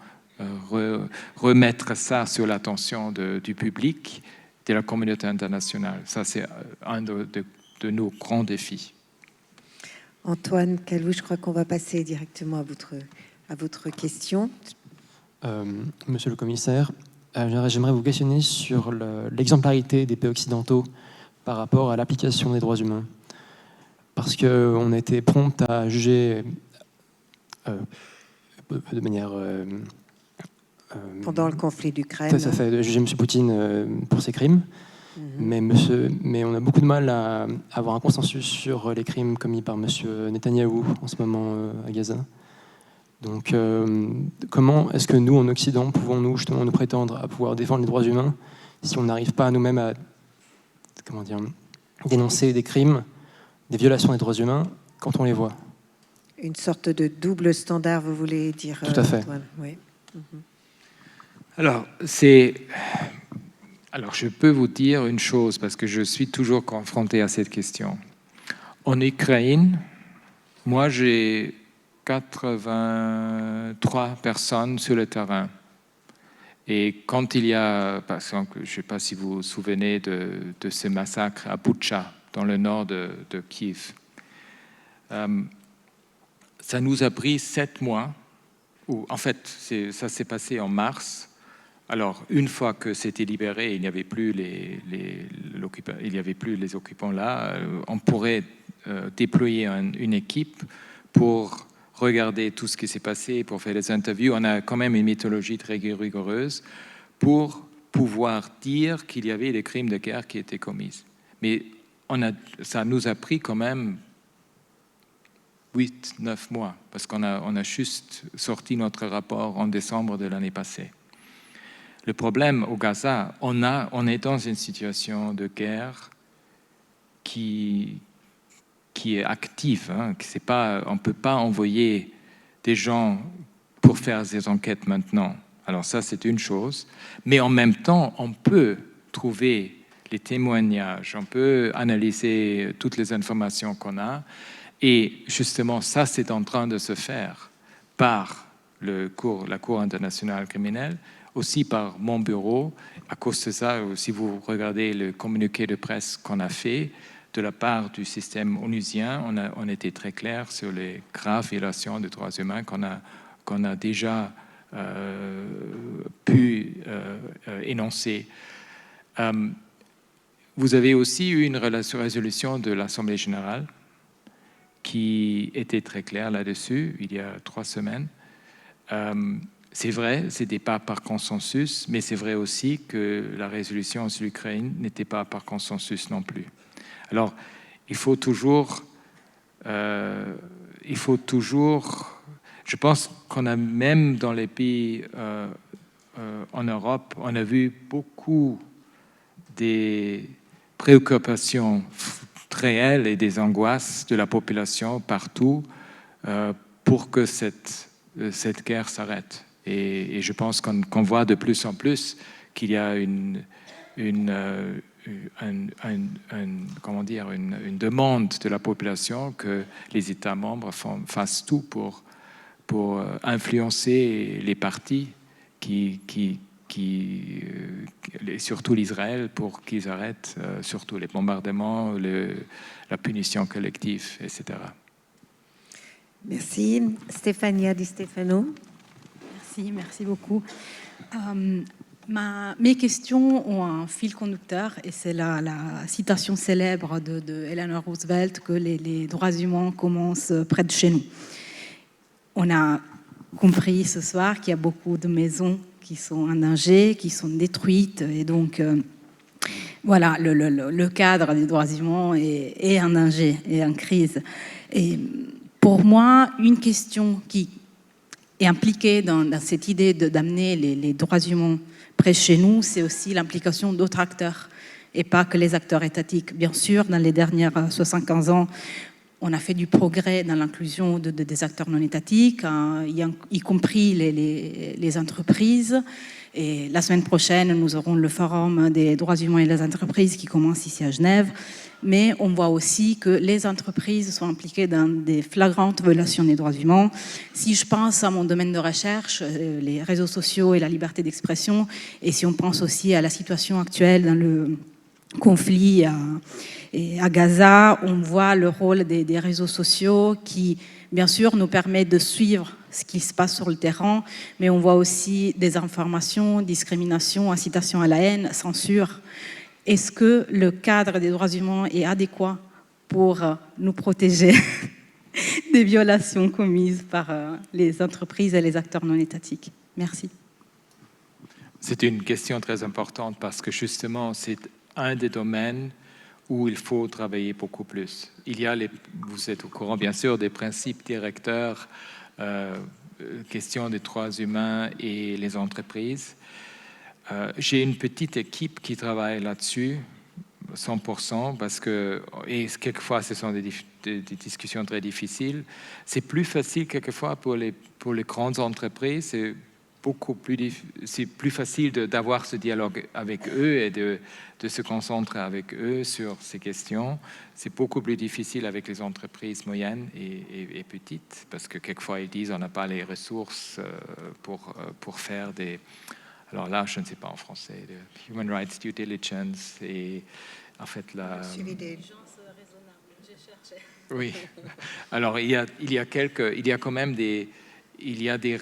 remettre ça sur l'attention du public, de la communauté internationale. Ça, c'est un de nos grands défis. Antoine Calou, je crois qu'on va passer directement à votre question. Monsieur le commissaire, j'aimerais vous questionner sur l'exemplarité des pays occidentaux par rapport à l'application des droits humains. Parce qu'on a été prompt à juger de manière... pendant le conflit d'Ukraine. Ça fait juger M. Poutine pour ses crimes. Mais on a beaucoup de mal à avoir un consensus sur les crimes commis par M. Netanyahou en ce moment à Gaza. Donc, comment est-ce que nous, en Occident, pouvons-nous justement nous prétendre à pouvoir défendre les droits humains si on n'arrive pas nous-mêmes à dénoncer des crimes, des violations des droits humains quand on les voit? Une sorte de double standard, vous voulez dire? Tout à fait. Antoine, oui. Alors, je peux vous dire une chose, parce que je suis toujours confronté à cette question. En Ukraine, moi, j'ai 83 personnes sur le terrain. Et quand il y a, par exemple, je ne sais pas si vous vous souvenez de ce massacre à Boutcha, dans le nord de Kiev, ça nous a pris 7 mois, en fait, ça s'est passé en mars. Alors, une fois que c'était libéré, il n'y avait plus les occupants là, on pourrait déployer une équipe pour regarder tout ce qui s'est passé, pour faire des interviews. On a quand même une méthodologie très rigoureuse pour pouvoir dire qu'il y avait des crimes de guerre qui étaient commis. Mais ça nous a pris quand même 8-9 mois, parce qu'on a juste sorti notre rapport en décembre de l'année passée. Le problème au Gaza, on est dans une situation de guerre qui est active. Hein, on ne peut pas envoyer des gens pour faire des enquêtes maintenant. Alors ça, c'est une chose. Mais en même temps, on peut trouver les témoignages, on peut analyser toutes les informations qu'on a. Et justement, ça, c'est en train de se faire par la Cour internationale criminelle, aussi par mon bureau. À cause de ça, si vous regardez le communiqué de presse qu'on a fait de la part du système onusien, on était très clair sur les graves violations des droits humains qu'on a déjà pu énoncer. Vous avez aussi eu une résolution de l'Assemblée générale qui était très claire là-dessus, il y a 3 semaines. c'est vrai, ce n'était pas par consensus, mais c'est vrai aussi que la résolution sur l'Ukraine n'était pas par consensus non plus. Alors, il faut toujours, je pense qu'on a même dans les pays en Europe, on a vu beaucoup des préoccupations réelles et des angoisses de la population partout pour que cette guerre s'arrête. Et je pense qu'on voit de plus en plus qu'il y a une demande de la population que les États membres fassent tout pour influencer les partis surtout l'Israël, pour qu'ils arrêtent surtout les bombardements, la punition collective, etc. Merci. Stéphania Di Stefano. Merci beaucoup. Mes questions ont un fil conducteur et c'est la citation célèbre de Eleanor Roosevelt que les droits humains commencent près de chez nous. On a compris ce soir qu'il y a beaucoup de maisons qui sont en danger, qui sont détruites et donc voilà, le cadre des droits humains est en danger, est en crise. Et pour moi, une question qui est impliquée dans cette idée d'amener les droits humains près de chez nous, c'est aussi l'implication d'autres acteurs et pas que les acteurs étatiques. Bien sûr, dans les dernières 75 ans, on a fait du progrès dans l'inclusion des acteurs non étatiques, y compris les entreprises. Et la semaine prochaine, nous aurons le forum des droits humains et des entreprises qui commence ici à Genève. Mais on voit aussi que les entreprises sont impliquées dans des flagrantes violations des droits humains. Si je pense à mon domaine de recherche, les réseaux sociaux et la liberté d'expression, et si on pense aussi à la situation actuelle dans le conflit à Gaza, on voit le rôle des réseaux sociaux qui, bien sûr, nous permet de suivre ce qui se passe sur le terrain, mais on voit aussi des informations, discrimination, incitation à la haine, censure. Est-ce que le cadre des droits humains est adéquat pour nous protéger des violations commises par les entreprises et les acteurs non étatiques? Merci. C'est une question très importante parce que justement, c'est un des domaines où il faut travailler beaucoup plus. Il y a, vous êtes au courant bien sûr, des principes directeurs, question des droits humains et les entreprises. J'ai une petite équipe qui travaille là-dessus, 100%, parce que, et quelquefois ce sont des discussions très difficiles. C'est plus facile quelquefois pour les grandes entreprises, c'est plus facile d'avoir ce dialogue avec eux et de se concentrer avec eux sur ces questions. C'est beaucoup plus difficile avec les entreprises moyennes et petites, parce que quelquefois ils disent on n'a pas les ressources pour faire des... Alors là, je ne sais pas en français, de Human Rights Due Diligence et en fait la... Oui. Alors il y a quand même des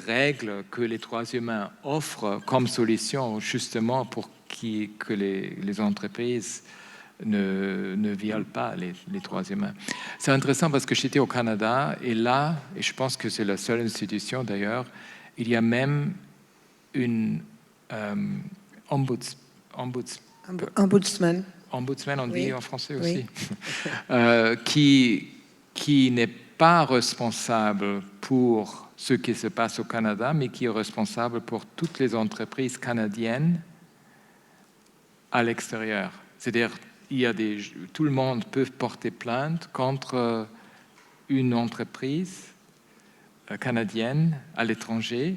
règles que les droits humains offrent comme solution justement pour que les entreprises ne violent pas les droits humains. C'est intéressant parce que j'étais au Canada et là, et je pense que c'est la seule institution d'ailleurs, il y a même une ombudsman. Ombudsman, on dit en français aussi, Oui. qui n'est pas responsable pour ce qui se passe au Canada, mais qui est responsable pour toutes les entreprises canadiennes à l'extérieur. C'est-à-dire, tout le monde peut porter plainte contre une entreprise canadienne à l'étranger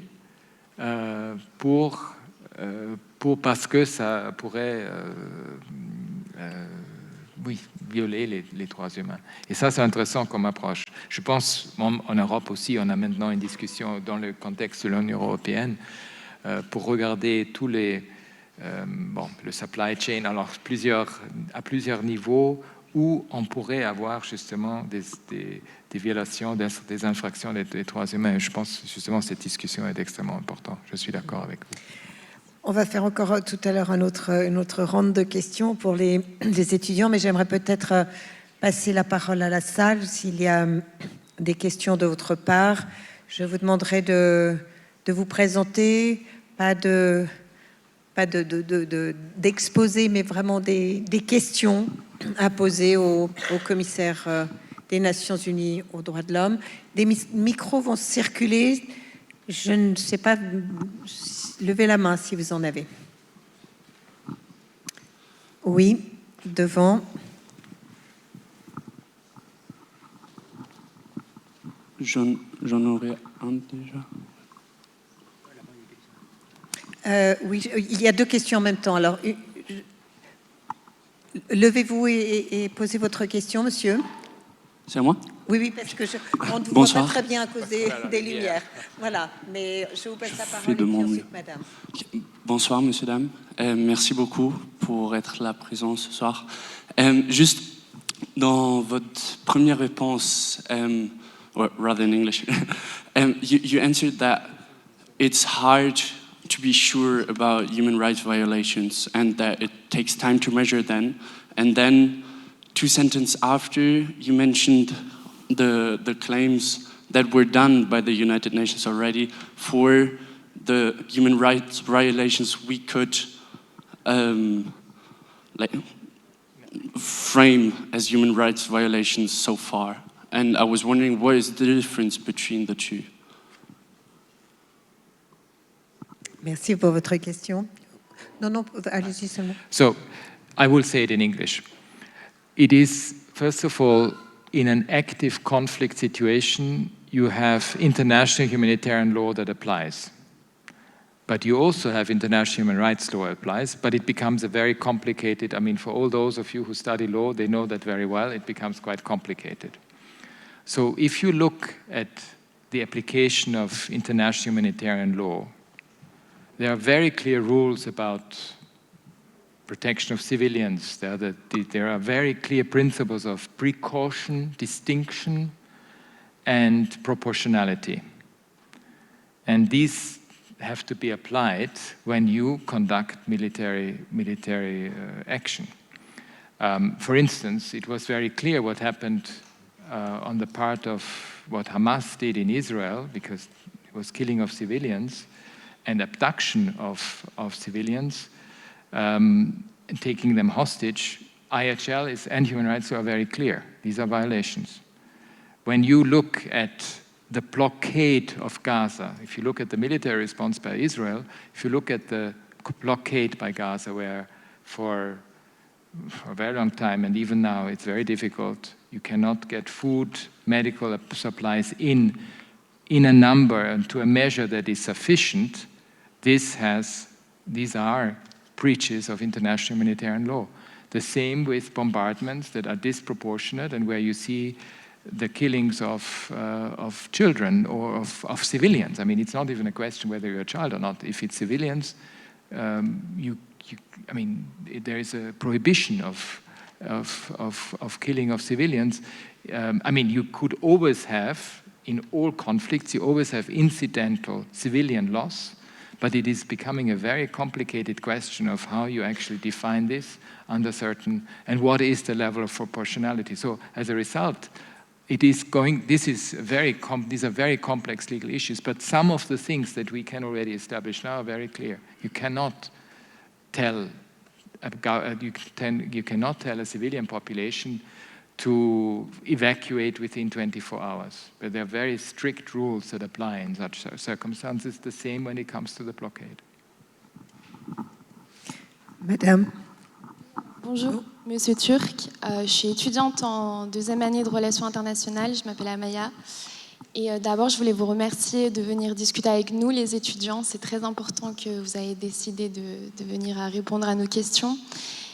parce que ça pourrait violer les droits humains. Et ça, c'est intéressant comme approche. Je pense, en Europe aussi, on a maintenant une discussion dans le contexte de l'Union européenne pour regarder tous le supply chain, alors à plusieurs niveaux, où on pourrait avoir justement des violations, des infractions des droits humains. Et je pense justement que cette discussion est extrêmement importante. Je suis d'accord avec vous. On va faire encore tout à l'heure une autre ronde de questions pour les étudiants, mais j'aimerais peut-être passer la parole à la salle. S'il y a des questions de votre part, je vous demanderai de vous présenter, pas d'exposer, mais vraiment des questions à poser au commissaire des Nations Unies aux droits de l'homme. Des micros vont circuler. Je ne sais pas, levez la main si vous en avez. Oui, devant. J'en aurais un déjà. Oui, il y a deux questions en même temps. Alors, levez-vous et posez votre question, monsieur. C'est à moi? Oui, parce que on ne vous Bonsoir. voit pas très bien à cause des lumières. Voilà, mais je vous passe la parole et puis ensuite, madame. Bonsoir, monsieur, dame. Merci beaucoup pour être là présent ce soir. Juste dans votre première réponse, or rather in English, you answered that it's hard to be sure about human rights violations and that it takes time to measure them. And then 2 sentences after, you mentioned the claims that were done by the United Nations already for the human rights violations we could frame as human rights violations so far. And I was wondering, what is the difference between the two? Merci pour votre question. Non, allez-y seulement. So I will say it in English. It is, first of all, in an active conflict situation, you have international humanitarian law that applies. But you also have international human rights law applies, but it becomes a very complicated, I mean, for all those of you who study law, they know that very well, it becomes quite complicated. So if you look at the application of international humanitarian law, there are very clear rules about protection of civilians. There are very clear principles of precaution, distinction, and proportionality. And these have to be applied when you conduct military action. For instance, it was very clear what happened on the part of what Hamas did in Israel, because it was killing of civilians and abduction of civilians, and taking them hostage. IHL and human rights are very clear. These are violations. When you look at the blockade of Gaza, if you look at the military response by Israel, if you look at the blockade by Gaza, where for a very long time, and even now it's very difficult, you cannot get food, medical supplies in a number and to a measure that is sufficient, these are breaches of international humanitarian law. The same with bombardments that are disproportionate and where you see the killings of children or of civilians. I mean, it's not even a question whether you're a child or not. If it's civilians, there is a prohibition of killing of civilians. You could always have, in all conflicts, you always have incidental civilian loss, but it is becoming a very complicated question of how you actually define this under certain, and what is the level of proportionality. So as a result, these are very complex legal issues, but some of the things that we can already establish now are very clear. You cannot tell a civilian population to evacuate within 24 hours. But there are very strict rules that apply in such circumstances, the same when it comes to the blockade. Madame. Bonjour, Monsieur Turc. Je suis étudiante en 2e année de relations internationales. Je m'appelle Amaya. Et d'abord, je voulais vous remercier de venir discuter avec nous, les étudiants. C'est très important que vous ayez décidé de venir à répondre à nos questions.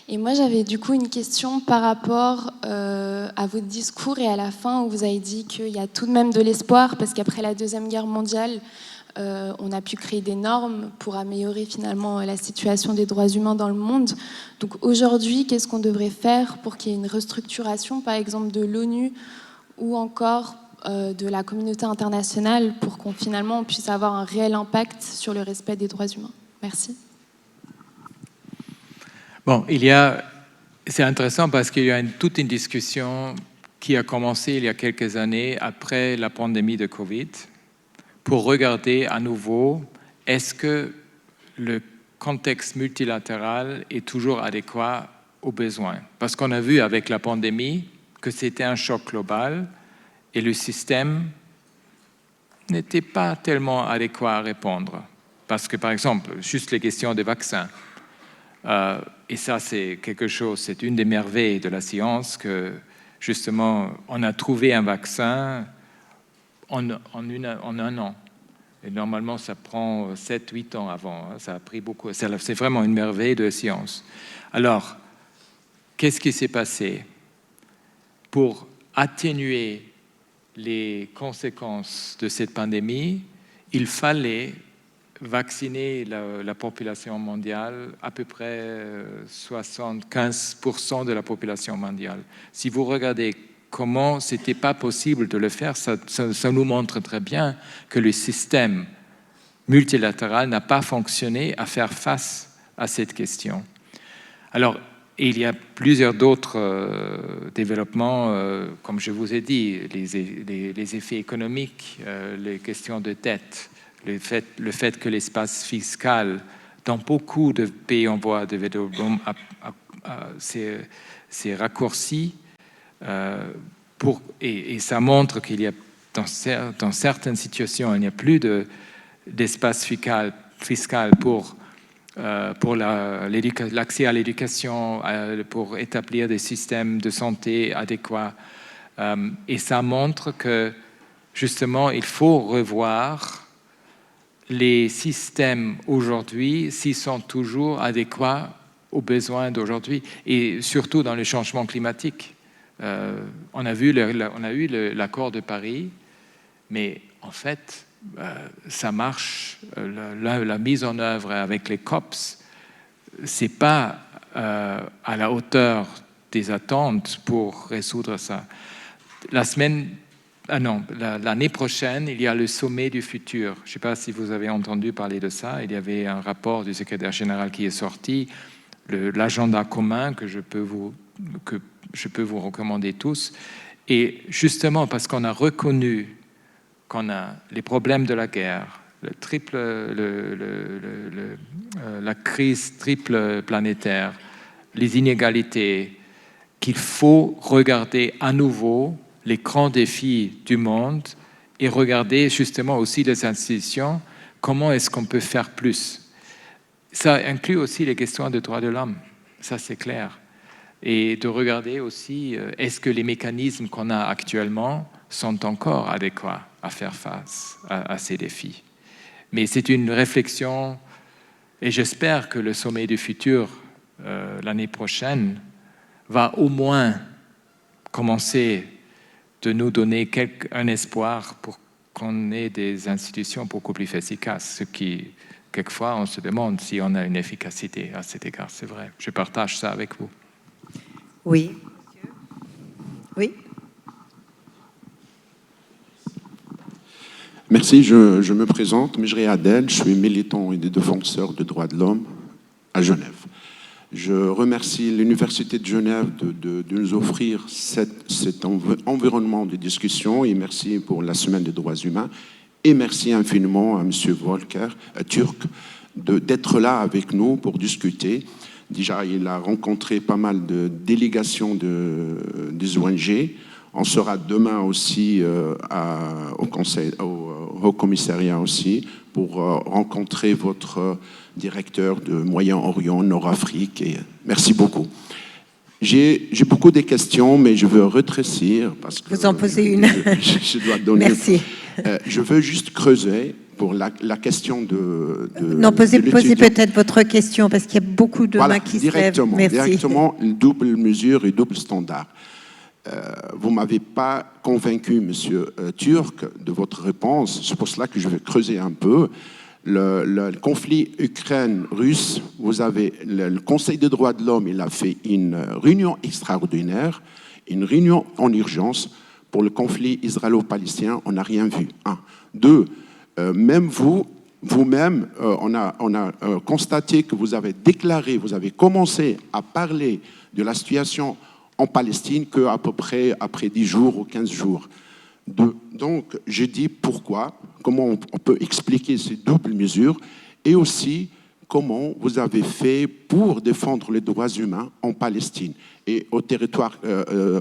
Et moi, j'avais du coup une question par rapport à votre discours et à la fin où vous avez dit qu'il y a tout de même de l'espoir parce qu'après la Deuxième Guerre mondiale, on a pu créer des normes pour améliorer finalement la situation des droits humains dans le monde. Donc aujourd'hui, qu'est-ce qu'on devrait faire pour qu'il y ait une restructuration, par exemple, de l'ONU ou encore de la communauté internationale pour qu'on finalement puisse avoir un réel impact sur le respect des droits humains? Merci. Bon, c'est intéressant parce qu'il y a toute une discussion qui a commencé il y a quelques années après la pandémie de Covid pour regarder à nouveau, est-ce que le contexte multilatéral est toujours adéquat aux besoins? Parce qu'on a vu avec la pandémie que c'était un choc global et le système n'était pas tellement adéquat à répondre. Parce que, par exemple, juste les questions des vaccins, et ça, c'est quelque chose, c'est une des merveilles de la science, que justement, on a trouvé un vaccin en un an. Et normalement, ça prend 7-8 ans avant. Ça a pris beaucoup. C'est vraiment une merveille de la science. Alors, qu'est-ce qui s'est passé? Pour atténuer les conséquences de cette pandémie, il fallait vacciner la population mondiale, à peu près 75% de la population mondiale. Si vous regardez comment ce n'était pas possible de le faire, ça nous montre très bien que le système multilatéral n'a pas fonctionné à faire face à cette question. Alors, il y a plusieurs d'autres développements, comme je vous ai dit, les effets économiques, les questions de dette, le fait que l'espace fiscal, dans beaucoup de pays en voie de développement, c'est raccourci, et ça montre qu'il y a, dans certaines situations, il n'y a plus d'espace fiscal pour l'accès à l'éducation, pour établir des systèmes de santé adéquats. Et ça montre que, justement, il faut revoir les systèmes aujourd'hui s'ils sont toujours adéquats aux besoins d'aujourd'hui, et surtout dans le changement climatique. On a eu l'accord de Paris, mais en fait, ça marche. La mise en œuvre avec les COPs, c'est pas à la hauteur des attentes pour résoudre ça. L'année prochaine, il y a le sommet du futur. Je ne sais pas si vous avez entendu parler de ça. Il y avait un rapport du secrétaire général qui est sorti, l'agenda commun que je peux vous recommander tous. Et justement, parce qu'on a reconnu qu'on a les problèmes de la guerre, la crise triple planétaire, les inégalités, qu'il faut regarder à nouveau les grands défis du monde et regarder justement aussi les institutions, comment est-ce qu'on peut faire plus. Ça inclut aussi les questions des droits de l'homme, ça c'est clair. Et de regarder aussi, est-ce que les mécanismes qu'on a actuellement sont encore adéquats à faire face à ces défis. Mais c'est une réflexion, et j'espère que le sommet du futur l'année prochaine va au moins commencer de nous donner un espoir pour qu'on ait des institutions beaucoup plus efficaces, ce qui, quelquefois, on se demande si on a une efficacité à cet égard. C'est vrai, je partage ça avec vous. Oui. Oui. Merci, je me présente, Mijri Adel, je suis militant et défenseur des droits de l'homme à Genève. Je remercie l'Université de Genève de nous offrir cet environnement de discussion, et merci pour la Semaine des droits humains, et merci infiniment à M. Volker Türk d'être là avec nous pour discuter. Déjà, il a rencontré pas mal de délégations des ONG. On sera demain aussi au commissariat aussi pour rencontrer votre directeur de Moyen-Orient, Nord-Afrique. Et merci beaucoup. J'ai beaucoup de questions, mais je veux rétrécir parce que vous en posez une. Je dois donner. Merci. Je veux juste creuser pour la question de non, posez peut-être votre question parce qu'il y a beaucoup de mains qui se lèvent. Merci. Directement, une double mesure et double standard. Vous ne m'avez pas convaincu, Monsieur Türk, de votre réponse. C'est pour cela que je vais creuser un peu. Le conflit Ukraine-Russe, vous avez le Conseil des droits de l'homme, il a fait une réunion extraordinaire, une réunion en urgence pour le conflit israélo-palestinien. On n'a rien vu. 1. 2. Même vous-même, on a constaté que vous avez déclaré, vous avez commencé à parler de la situation en Palestine qu'à peu près après 10 jours ou 15 jours. Donc, je dis pourquoi, comment on peut expliquer ces doubles mesures et aussi comment vous avez fait pour défendre les droits humains en Palestine et au territoire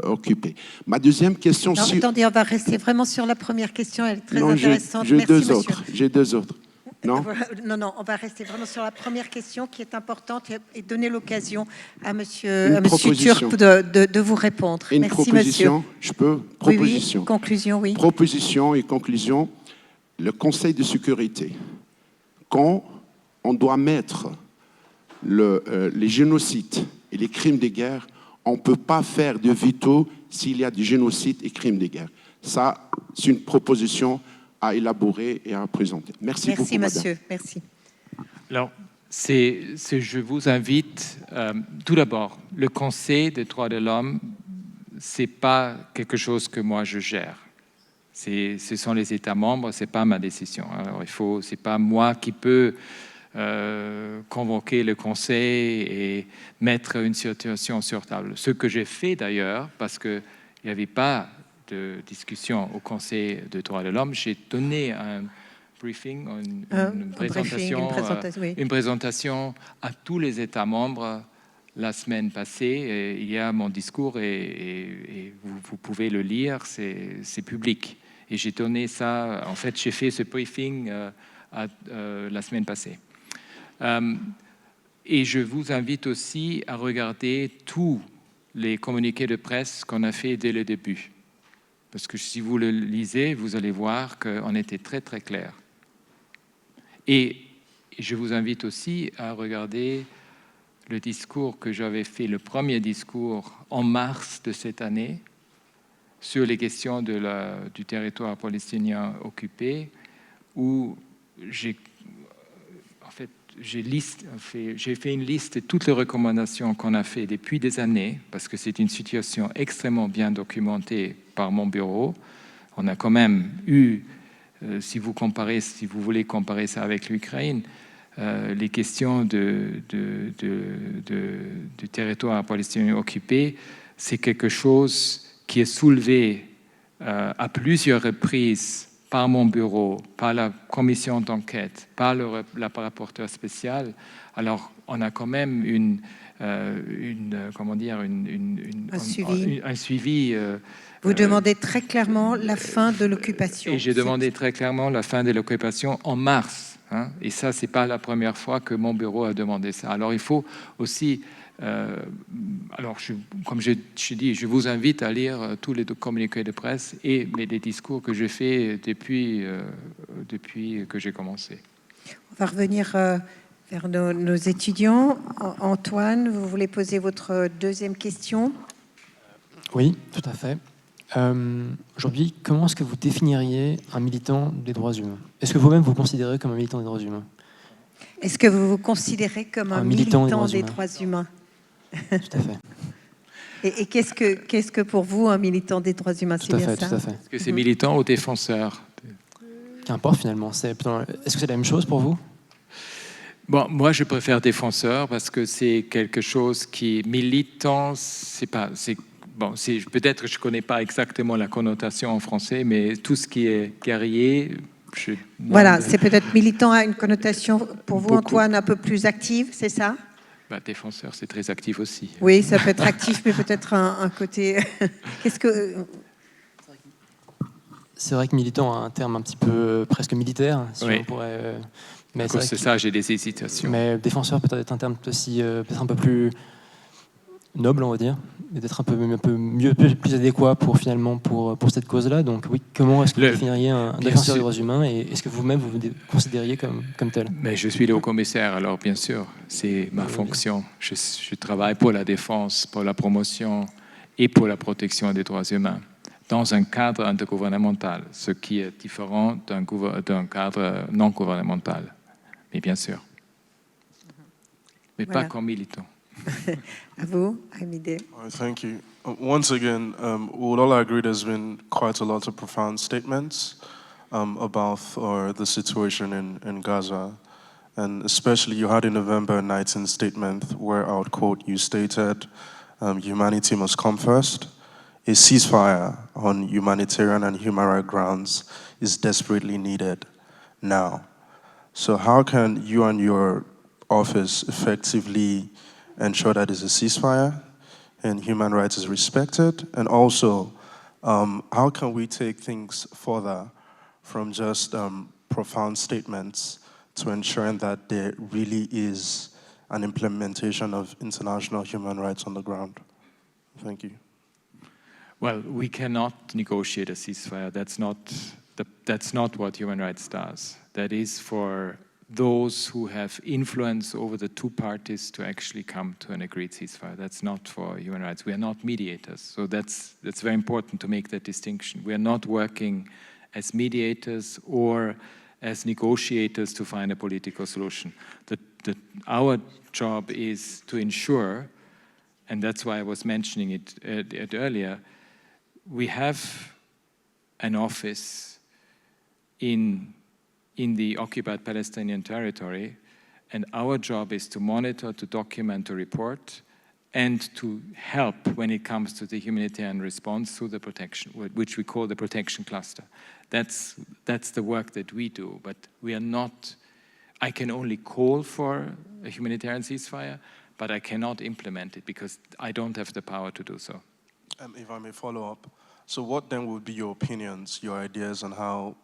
occupé. Ma deuxième question... Non, attendez, on va rester vraiment sur la première question, elle est très intéressante. J'ai deux autres. Non, non, on va rester vraiment sur la première question qui est importante et donner l'occasion à Monsieur Turc de vous répondre. Une Merci, proposition, monsieur. Je peux proposition. Oui, conclusion, oui. Proposition et conclusion. Le Conseil de sécurité, quand on doit mettre les génocides et les crimes de guerre, on ne peut pas faire de veto s'il y a du génocide et crimes de guerre. Ça, c'est une proposition à élaborer et à présenter. Merci beaucoup, monsieur. madame. Merci. Alors, je vous invite, tout d'abord, le Conseil des droits de l'homme, ce n'est pas quelque chose que moi je gère. Ce sont les États membres, ce n'est pas ma décision. Alors, ce n'est pas moi qui peux convoquer le Conseil et mettre une situation sur table. Ce que j'ai fait d'ailleurs, parce qu'il n'y avait pas de discussion au Conseil des droits de l'homme, j'ai donné un briefing, une présentation à tous les États membres la semaine passée. Il y a mon discours et vous pouvez le lire, c'est public. Et j'ai donné ça, en fait, j'ai fait ce briefing la semaine passée. Et je vous invite aussi à regarder tous les communiqués de presse qu'on a fait dès le début. Parce que si vous le lisez, vous allez voir qu'on était très, très clair. Et je vous invite aussi à regarder le discours que j'avais fait, le premier discours en mars de cette année, sur les questions du territoire palestinien occupé, où j'ai fait une liste de toutes les recommandations qu'on a fait depuis des années, parce que c'est une situation extrêmement bien documentée par mon bureau. On a quand même eu, si vous voulez comparer ça avec l'Ukraine, les questions du territoire palestinien occupé, c'est quelque chose qui est soulevé à plusieurs reprises par mon bureau, par la commission d'enquête, par le rapporteur spécial. Alors, on a quand même un suivi. Vous demandez très clairement la fin de l'occupation. Et j'ai demandé très clairement la fin de l'occupation en mars. Et ça, c'est pas la première fois que mon bureau a demandé ça. Alors, il faut aussi... comme je dis, je vous invite à lire tous les communiqués de presse et les discours que j'ai faits depuis que j'ai commencé. On va revenir vers nos étudiants. Antoine, vous voulez poser votre deuxième question? Oui, tout à fait. Aujourd'hui, comment est-ce que vous définiriez un militant des droits humains? Est-ce que vous-même vous considérez comme un militant des droits humains? Est-ce que vous vous considérez comme un militant des droits humains? Tout à fait. Et qu'est-ce que pour vous un militant des droits humains? Tout à fait. Est-ce que c'est militant ou défenseur? Qu'importe finalement. Est-ce que c'est la même chose pour vous? Bon, moi je préfère défenseur parce que c'est quelque chose qui militant, c'est pas, peut-être je connais pas exactement la connotation en français, mais tout ce qui est guerrier. Voilà, c'est peut-être militant a une connotation pour vous, Antoine, un peu plus active, c'est ça? Défenseur, c'est très actif aussi. Oui, ça peut être actif, mais peut-être un côté... Qu'est-ce que... C'est vrai que militant a un terme un petit peu presque militaire, si on pourrait... Mais c'est ça, j'ai des hésitations. Mais défenseur peut-être un terme aussi peut-être un peu plus noble, on va dire, peut-être un peu mieux, plus adéquat pour cette cause-là. Donc oui, comment est-ce que vous définiriez un défenseur des droits humains et est-ce que vous-même vous considériez comme tel? Mais je suis le haut-commissaire, alors bien sûr, c'est ma fonction. Je travaille pour la défense, pour la promotion et pour la protection des droits humains dans un cadre intergouvernemental, ce qui est différent d'un cadre non gouvernemental. Mais bien sûr. Mais pas comme militant. À vous, Hamidé. Thank you. Once again, we'll all agree there's been quite a lot of profound statements about the situation in Gaza. And especially you had a November 19 statement where I would quote, you stated, humanity must come first. A ceasefire on humanitarian and human rights grounds is desperately needed. now. So how can you and your office effectively ensure that there's a ceasefire and human rights is respected? And also, how can we take things further from just profound statements to ensuring that there really is an implementation of international human rights on the ground? Thank you. Well, we cannot negotiate a ceasefire. That's not what human rights does. That is for those who have influence over the two parties to actually come to an agreed ceasefire. That's not for human rights. We are not mediators. So that's very important to make that distinction. We are not working as mediators or as negotiators to find a political solution. Our job is to ensure, and that's why I was mentioning it earlier, we have an office in the occupied Palestinian territory, and our job is to monitor, to document, to report, and to help when it comes to the humanitarian response through the protection, which we call the protection cluster. That's the work that we do, but we are not, I can only call for a humanitarian ceasefire, but I cannot implement it because I don't have the power to do so. If I may follow up, so what then would be your opinions, your ideas on how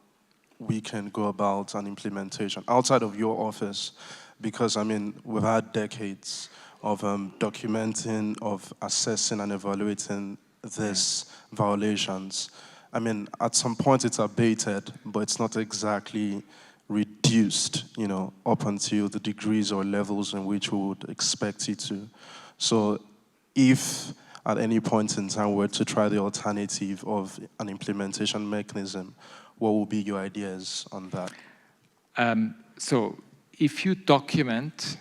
we can go about an implementation outside of your office? Because, I mean, we've had decades of documenting, of assessing and evaluating these violations. I mean, at some point it's abated, but it's not exactly reduced, you know, up until the degrees or levels in which we would expect it to. So if at any point in time we were to try the alternative of an implementation mechanism, what would be your ideas on that? So if you document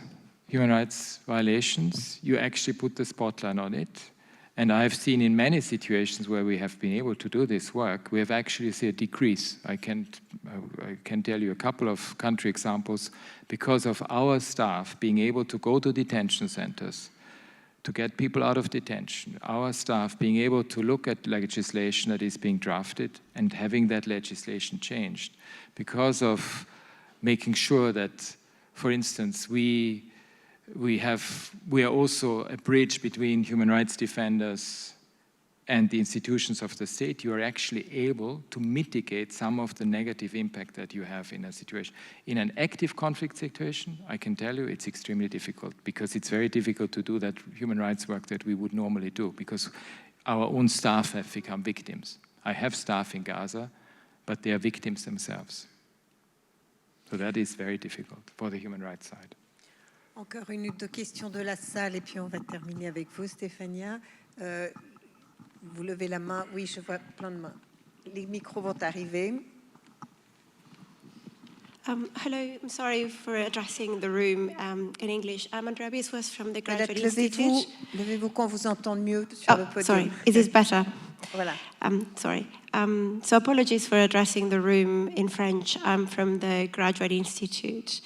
human rights violations, you actually put the spotlight on it. And I've seen in many situations where we have been able to do this work, we have actually seen a decrease. I can tell you a couple of country examples because of our staff being able to go to detention centers, to get people out of detention, our staff being able to look at legislation that is being drafted and having that legislation changed because of making sure that, for instance, we are also a bridge between human rights defenders and the institutions of the state. You are actually able to mitigate some of the negative impact that you have in a situation. In an active conflict situation, I can tell you it's extremely difficult because it's very difficult to do that human rights work that we would normally do because our own staff have become victims. I have staff in Gaza, but they are victims themselves. So that is very difficult for the human rights side. Encore une ou deux questions de la salle et puis on va terminer avec vous, Stéphania. Vous levez la main. Oui, je vois plein de mains. Les micros vont arriver. Hello, I'm sorry for addressing the room in English. Andrea Biswas from the Graduate Institute. Levez-vous qu'on vous entende mieux sur le podium. Sorry, is this better? Voilà. Sorry. So apologies for addressing the room in French. I'm from the Graduate Institute.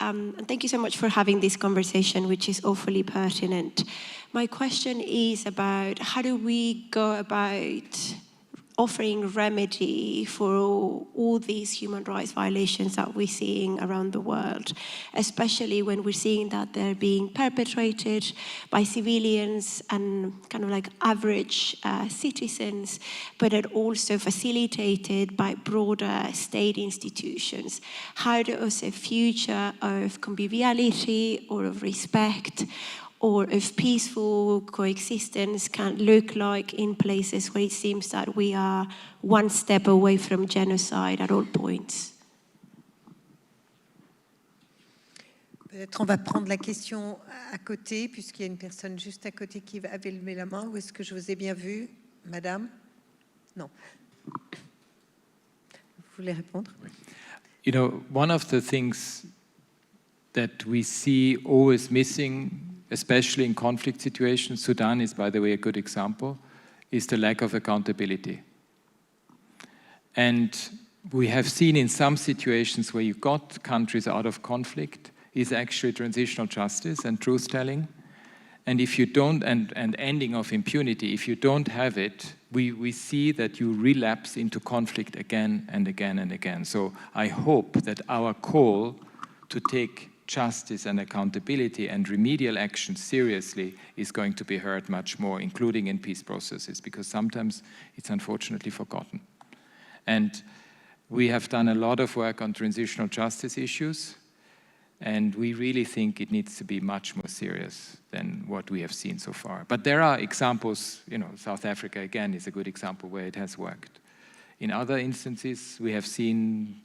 And thank you so much for having this conversation, which is awfully pertinent. My question is about how do we go about offering remedy for all these human rights violations that we're seeing around the world, especially when we're seeing that they're being perpetrated by civilians and kind of like average citizens, but are also facilitated by broader state institutions. How does a future of conviviality or of respect or of peaceful coexistence can look like in places where it seems that we are one step away from genocide at all points? Peut-être on va prendre la question à côté, puisqu'il y a une personne juste à côté qui avait levé la main. Ou est-ce que je vous ai bien vu, madame? Non. Vous voulez répondre? You know, one of the things that we see always missing, especially in conflict situations, Sudan is, by the way, a good example, is the lack of accountability. And we have seen in some situations where you got countries out of conflict is actually transitional justice and truth-telling. And if you don't, and ending of impunity, if you don't have it, we see that you relapse into conflict again and again and again. So I hope that our call to take justice and accountability and remedial action seriously is going to be heard much more, including in peace processes, because sometimes it's unfortunately forgotten. And we have done a lot of work on transitional justice issues, and we really think it needs to be much more serious than what we have seen so far. But there are examples, South Africa again is a good example where it has worked. In other instances, we have seen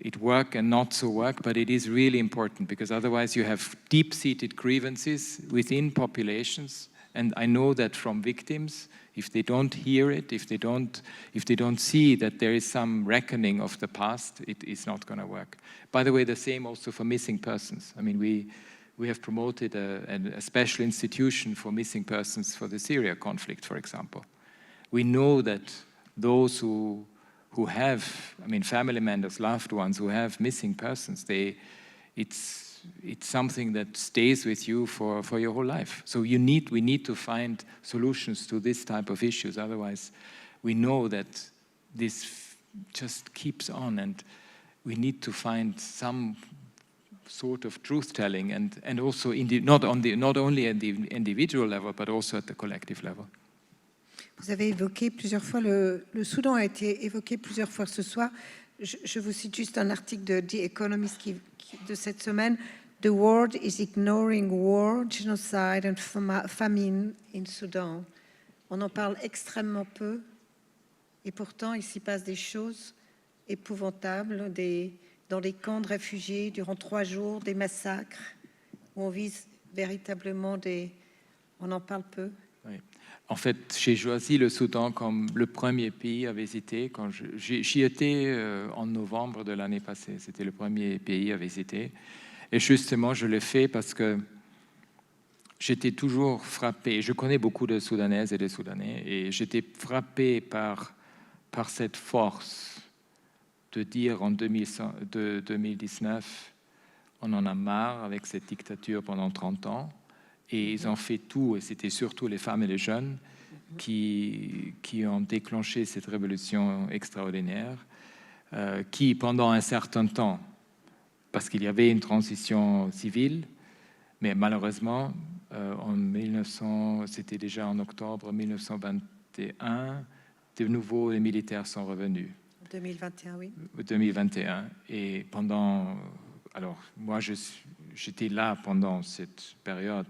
it work and not so work, but it is really important because otherwise you have deep-seated grievances within populations. And I know that from victims, if they don't hear it, if they don't see that there is some reckoning of the past, it is not going to work. By the way, the same also for missing persons. I mean, we have promoted a special institution for missing persons for the Syria conflict, for example. We know that those who have, family members, loved ones who have missing persons, it's something that stays with you for your whole life. So we need to find solutions to this type of issues. Otherwise, we know that this just keeps on, and we need to find some sort of truth-telling, and also not only at the individual level, but also at the collective level. Vous avez évoqué plusieurs fois, le Soudan a été évoqué plusieurs fois ce soir. Je vous cite juste un article de The Economist de cette semaine. The world is ignoring war, genocide and famine in Sudan. On en parle extrêmement peu, et pourtant il s'y passe des choses épouvantables, dans les camps de réfugiés durant 3 jours, des massacres, où on vise véritablement on en parle peu. Oui. En fait, j'ai choisi le Soudan comme le premier pays à visiter. Quand j'y étais en novembre de l'année passée, c'était le premier pays à visiter. Et justement, je l'ai fait parce que j'étais toujours frappé. Je connais beaucoup de Soudanaises et de Soudanais, et j'étais frappé par cette force de dire en 2019, on en a marre avec cette dictature pendant 30 ans. Et ils ont fait tout, et c'était surtout les femmes et les jeunes qui ont déclenché cette révolution extraordinaire, qui, pendant un certain temps, parce qu'il y avait une transition civile, mais malheureusement, c'était déjà en octobre 1921, de nouveau les militaires sont revenus. 2021, oui. 2021, et pendant... Alors, moi, j'étais là pendant cette période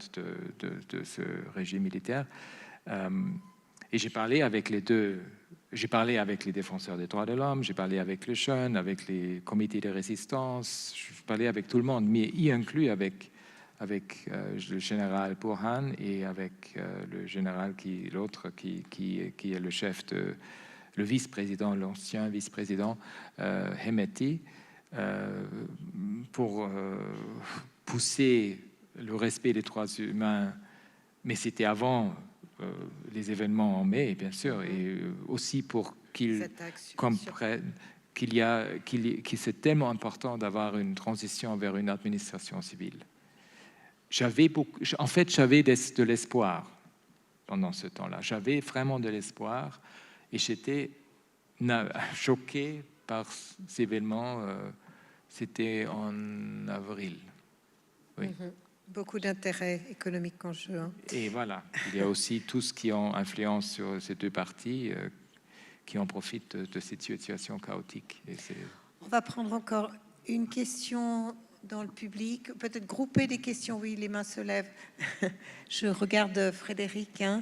de ce régime militaire, et j'ai parlé avec les deux. J'ai parlé avec les défenseurs des droits de l'homme, j'ai parlé avec les jeunes, avec les comités de résistance, j'ai parlé avec tout le monde, mais y inclus avec le général Burhan et avec le général l'autre qui est le chef le vice-président, l'ancien vice-président Hemeti. Pour pousser le respect des droits humains, mais c'était avant les événements en mai, bien sûr, et aussi pour qu'ils comprennent que c'est tellement important d'avoir une transition vers une administration civile. J'avais de l'espoir pendant ce temps-là. J'avais vraiment de l'espoir, et j'étais choqué par ces événements, c'était en avril. Oui. Beaucoup d'intérêt économique en jeu. Hein. Et voilà, il y a aussi tout ce qui a influence sur ces deux parties qui en profitent de cette situation chaotique. On va prendre encore une question dans le public, peut-être grouper des questions. Oui, les mains se lèvent. Je regarde Frédéric. Hein.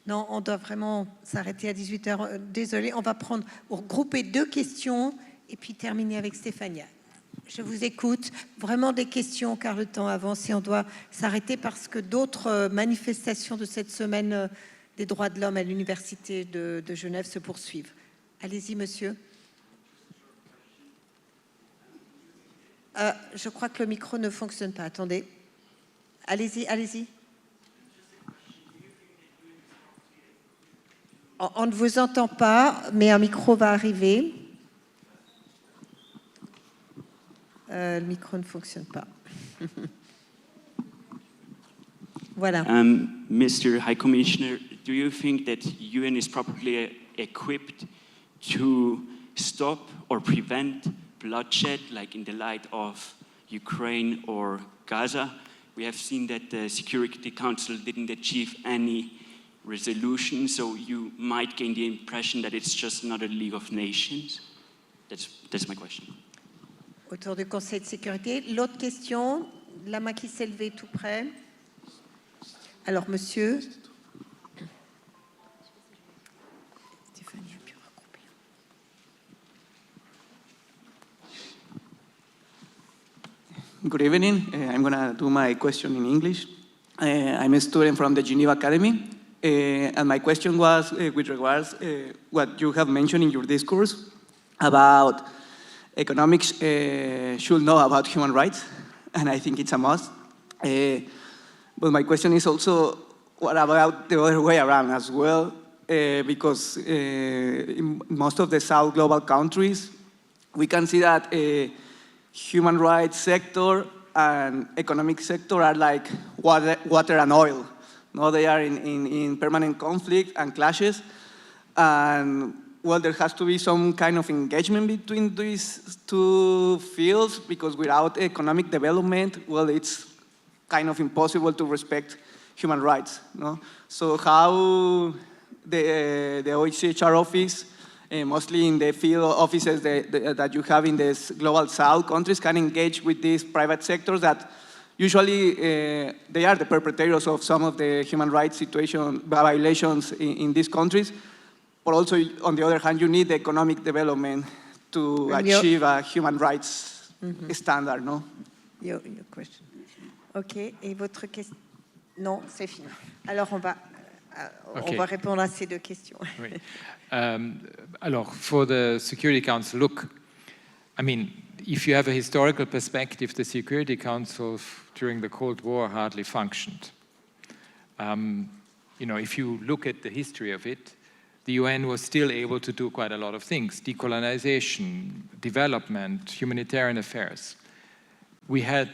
Non, on doit vraiment s'arrêter à 18h. Désolé, on va grouper 2 questions et puis terminer avec Stéphania. Je vous écoute. Vraiment des questions, car le temps avance et on doit s'arrêter parce que d'autres manifestations de cette semaine des droits de l'homme à l'Université de Genève se poursuivent. Allez-y, monsieur. Je crois que le micro ne fonctionne pas. Attendez. Allez-y, allez-y. On ne vous entend pas, mais un micro va arriver. Le micro ne fonctionne pas. Voilà. Mr. High Commissioner, do you think that UN is properly equipped to stop or prevent bloodshed, like in the light of Ukraine or Gaza? We have seen that the Security Council didn't achieve any resolution, so you might gain the impression that it's just another League of Nations. That's my question. Autour du Conseil de sécurité. L'autre question, la main qui s'est levée tout près. Alors, monsieur. Stéphanie a pu regrouper. Good evening. I'm going to do my question in English. I'm a student from the Geneva Academy. And my question was with regards what you have mentioned in your discourse about economics should know about human rights, and I think it's a must. But my question is also, what about the other way around as well? Because in most of the South global countries, we can see that human rights sector and economic sector are like water and oil. No, they are in permanent conflict and clashes. And well, there has to be some kind of engagement between these two fields, because without economic development, well, it's kind of impossible to respect human rights. No? So how the OHCHR office, mostly in the field offices that you have in this global South countries, can engage with these private sectors that usually they are the perpetrators of some of the human rights situation violations in these countries. But also, on the other hand, you need the economic development to achieve a human rights standard, no? Your question. OK. Et votre question? Non, c'est fini. Alors, on va répondre à ces deux questions. Oui. Alors, for the Security Council, look, I mean, if you have a historical perspective, the Security Council during the Cold War hardly functioned. You know, if you look at the history of it, the UN was still able to do quite a lot of things: decolonization, development, humanitarian affairs. We had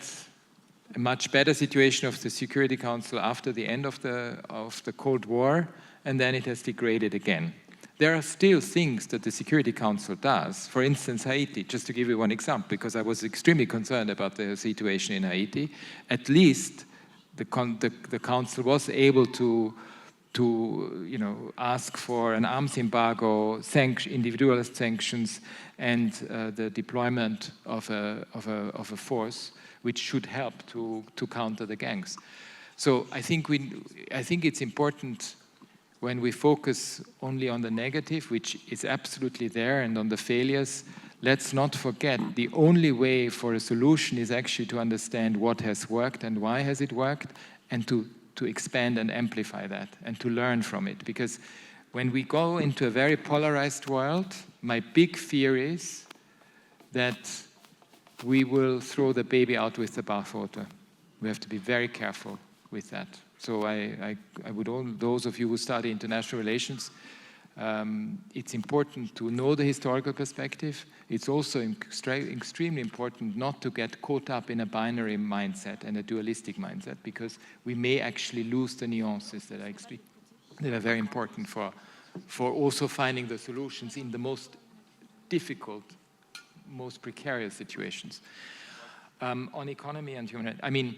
a much better situation of the Security Council after the end of the Cold War, and then it has degraded again. There are still things that the Security Council does. For instance, Haiti, just to give you one example, because I was extremely concerned about the situation in Haiti. At least the Council was able to ask for an arms embargo, individualist sanctions, and the deployment of a force which should help to counter the gangs. So I think it's important, when we focus only on the negative, which is absolutely there, and on the failures, let's not forget the only way for a solution is actually to understand what has worked and why has it worked, and to expand and amplify that, and to learn from it. Because when we go into a very polarized world, my big fear is that we will throw the baby out with the bathwater. We have to be very careful with that. So I would all those of you who study international relations, it's important to know the historical perspective. It's also extremely important not to get caught up in a binary mindset and a dualistic mindset, because we may actually lose the nuances that are very important for also finding the solutions in the most difficult, most precarious situations. On economy and human rights, I mean,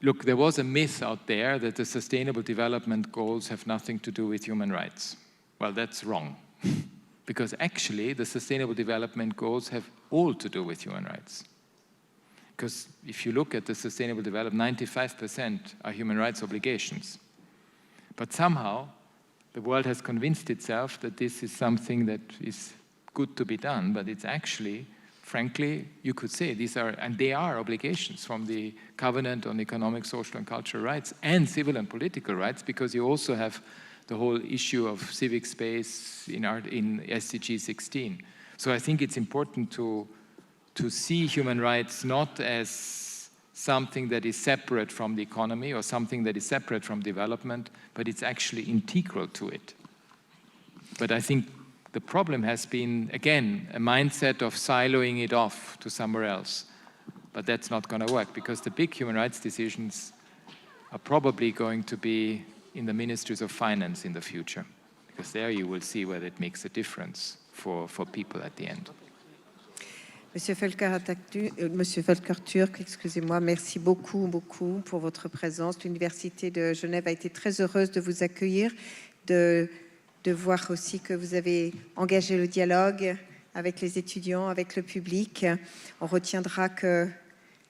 look, there was a myth out there that the Sustainable Development Goals have nothing to do with human rights. Well, that's wrong. Because actually, the Sustainable Development Goals have all to do with human rights. Because if you look at the Sustainable Development, 95% are human rights obligations. But somehow, the world has convinced itself that this is something that is good to be done, but it's actually, frankly, you could say they are obligations from the Covenant on Economic, Social, and Cultural Rights, and civil and political rights, because you also have the whole issue of civic space in SDG 16. So I think it's important to see human rights not as something that is separate from the economy or something that is separate from development, but it's actually integral to it. But I think the problem has been, again, a mindset of siloing it off to somewhere else. But that's not going to work, because the big human rights decisions are probably going to be in the ministries of finance in the future, because there you will see whether it makes a difference for people at the end. Monsieur Volker-Türk, excusez-moi, merci beaucoup pour votre présence. L'Université de Genève a été très heureuse de vous accueillir, de voir aussi que vous avez engagé le dialogue avec les étudiants, avec le public. On retiendra que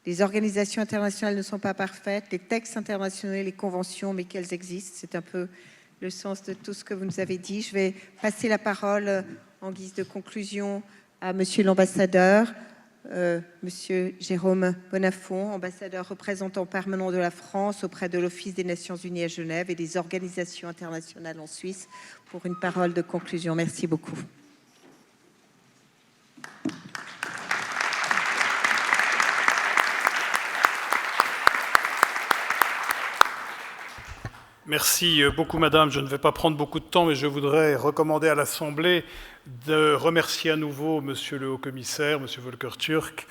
les organisations internationales ne sont pas parfaites, les textes internationaux, les conventions, mais qu'elles existent. C'est un peu le sens de tout ce que vous nous avez dit. Je vais passer la parole en guise de conclusion à Monsieur l'ambassadeur, Monsieur Jérôme Bonnafont, ambassadeur représentant permanent de la France auprès de l'Office des Nations Unies à Genève et des organisations internationales en Suisse, pour une parole de conclusion. Merci beaucoup. Merci beaucoup, Madame. Je ne vais pas prendre beaucoup de temps, mais je voudrais recommander à l'Assemblée de remercier à nouveau Monsieur le Haut-Commissaire, Monsieur Volker-Türk,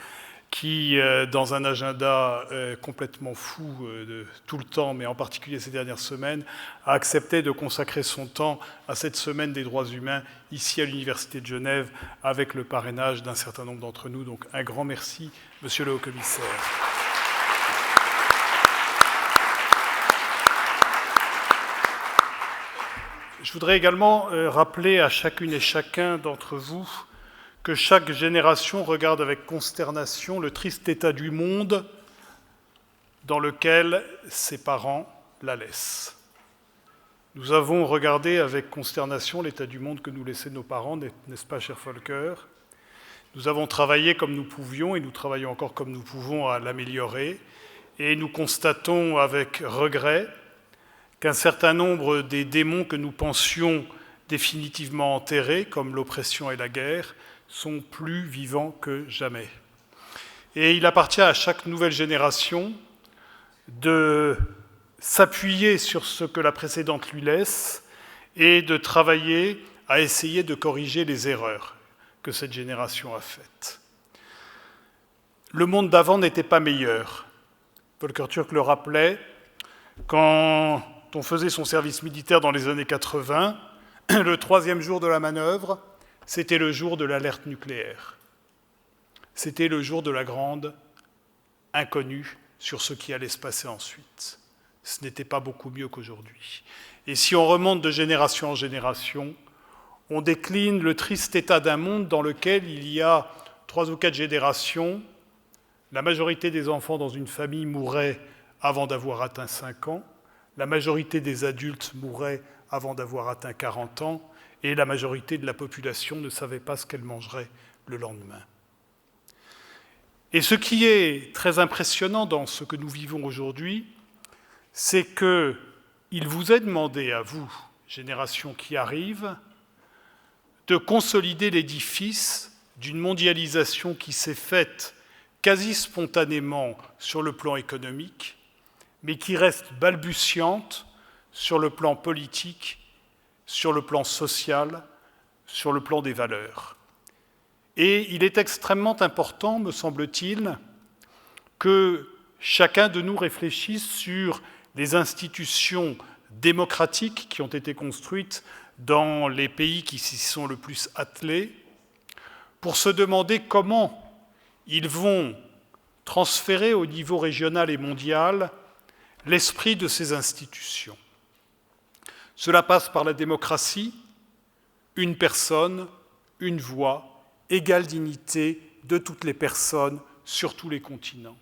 qui, dans un agenda complètement fou de tout le temps, mais en particulier ces dernières semaines, a accepté de consacrer son temps à cette semaine des droits humains ici à l'Université de Genève, avec le parrainage d'un certain nombre d'entre nous. Donc un grand merci, Monsieur le Haut-Commissaire. Je voudrais également rappeler à chacune et chacun d'entre vous que chaque génération regarde avec consternation le triste état du monde dans lequel ses parents la laissent. Nous avons regardé avec consternation l'état du monde que nous laissaient nos parents, n'est-ce pas, cher Volker? Nous avons travaillé comme nous pouvions et nous travaillons encore comme nous pouvons à l'améliorer, et nous constatons avec regret qu'un certain nombre des démons que nous pensions définitivement enterrés, comme l'oppression et la guerre, sont plus vivants que jamais. Et il appartient à chaque nouvelle génération de s'appuyer sur ce que la précédente lui laisse et de travailler à essayer de corriger les erreurs que cette génération a faites. Le monde d'avant n'était pas meilleur. Volker-Türk le rappelait, quand on faisait son service militaire dans les années 80, le troisième jour de la manœuvre, c'était le jour de l'alerte nucléaire. C'était le jour de la grande inconnue sur ce qui allait se passer ensuite. Ce n'était pas beaucoup mieux qu'aujourd'hui. Et si on remonte de génération en génération, on décline le triste état d'un monde dans lequel il y a 3 ou 4 générations, la majorité des enfants dans une famille mouraient avant d'avoir atteint 5 ans, la majorité des adultes mouraient avant d'avoir atteint 40 ans, et la majorité de la population ne savait pas ce qu'elle mangerait le lendemain. Et ce qui est très impressionnant dans ce que nous vivons aujourd'hui, c'est qu'il vous est demandé à vous, génération qui arrive, de consolider l'édifice d'une mondialisation qui s'est faite quasi spontanément sur le plan économique, mais qui reste balbutiante sur le plan politique, sur le plan social, sur le plan des valeurs. Et il est extrêmement important, me semble-t-il, que chacun de nous réfléchisse sur les institutions démocratiques qui ont été construites dans les pays qui s'y sont le plus attelés, pour se demander comment ils vont transférer au niveau régional et mondial l'esprit de ces institutions. Cela passe par la démocratie, une personne, une voix, égale dignité de toutes les personnes sur tous les continents.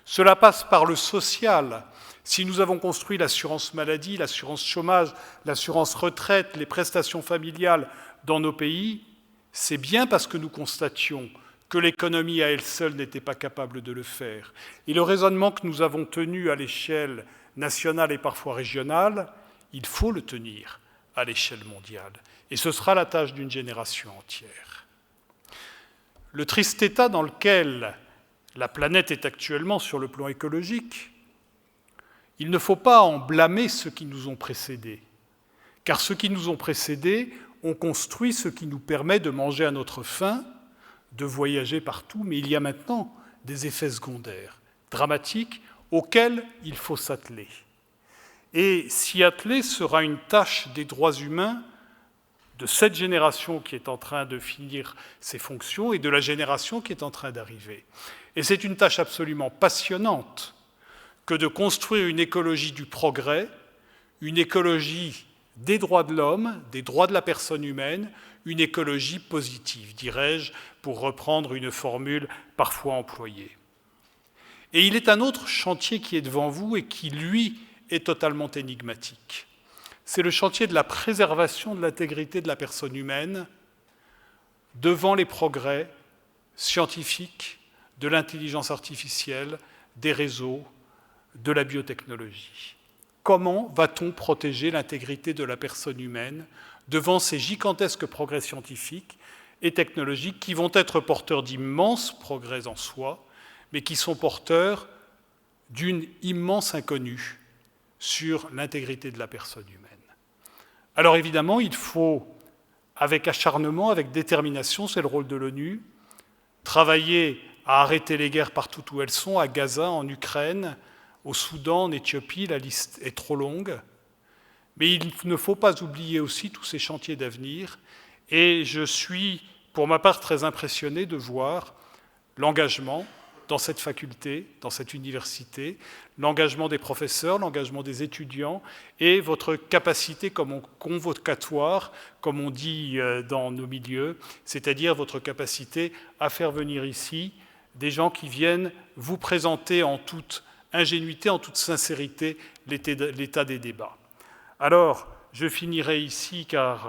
Cela passe par le social. Si nous avons construit l'assurance maladie, l'assurance chômage, l'assurance retraite, les prestations familiales dans nos pays, c'est bien parce que nous constations que l'économie à elle seule n'était pas capable de le faire. Et le raisonnement que nous avons tenu à l'échelle nationale et parfois régionale, il faut le tenir à l'échelle mondiale. Et ce sera la tâche d'une génération entière. Le triste état dans lequel la planète est actuellement sur le plan écologique, il ne faut pas en blâmer ceux qui nous ont précédés, car ceux qui nous ont précédés ont construit ce qui nous permet de manger à notre faim, de voyager partout, mais il y a maintenant des effets secondaires dramatiques. auquel il faut s'atteler. Et s'y atteler sera une tâche des droits humains de cette génération qui est en train de finir ses fonctions et de la génération qui est en train d'arriver. Et c'est une tâche absolument passionnante que de construire une écologie du progrès, une écologie des droits de l'homme, des droits de la personne humaine, une écologie positive, dirais-je, pour reprendre une formule parfois employée. Et il est un autre chantier qui est devant vous et qui, lui, est totalement énigmatique. C'est le chantier de la préservation de l'intégrité de la personne humaine devant les progrès scientifiques, de l'intelligence artificielle, des réseaux, de la biotechnologie. Comment va-t-on protéger l'intégrité de la personne humaine devant ces gigantesques progrès scientifiques et technologiques qui vont être porteurs d'immenses progrès en soi, mais qui sont porteurs d'une immense inconnue sur l'intégrité de la personne humaine. Alors évidemment, il faut, avec acharnement, avec détermination, c'est le rôle de l'ONU, travailler à arrêter les guerres partout où elles sont, à Gaza, en Ukraine, au Soudan, en Éthiopie, la liste est trop longue. Mais il ne faut pas oublier aussi tous ces chantiers d'avenir. Et je suis, pour ma part, très impressionné de voir l'engagement dans cette faculté, dans cette université, l'engagement des professeurs, l'engagement des étudiants et votre capacité convocatoire, comme on dit dans nos milieux, c'est-à-dire votre capacité à faire venir ici des gens qui viennent vous présenter en toute ingénuité, en toute sincérité, l'état des débats. Alors, je finirai ici car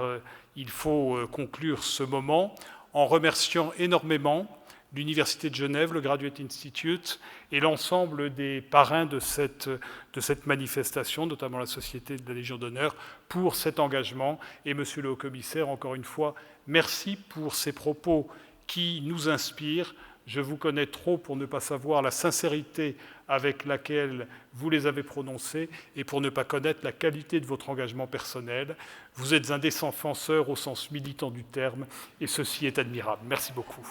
il faut conclure ce moment en remerciant énormément l'Université de Genève, le Graduate Institute et l'ensemble des parrains de cette manifestation, notamment la Société de la Légion d'honneur, pour cet engagement. Et Monsieur le Haut-Commissaire, encore une fois, merci pour ces propos qui nous inspirent. Je vous connais trop pour ne pas savoir la sincérité avec laquelle vous les avez prononcés et pour ne pas connaître la qualité de votre engagement personnel. Vous êtes un défenseur au sens militant du terme et ceci est admirable. Merci beaucoup.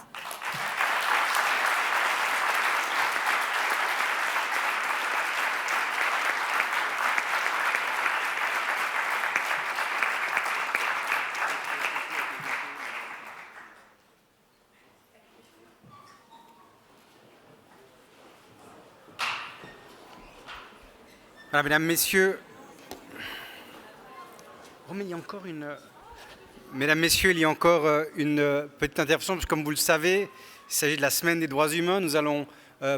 Voilà, mesdames, messieurs, il y a encore mesdames, messieurs, il y a encore une petite intervention, parce que comme vous le savez, il s'agit de la Semaine des droits humains. Nous allons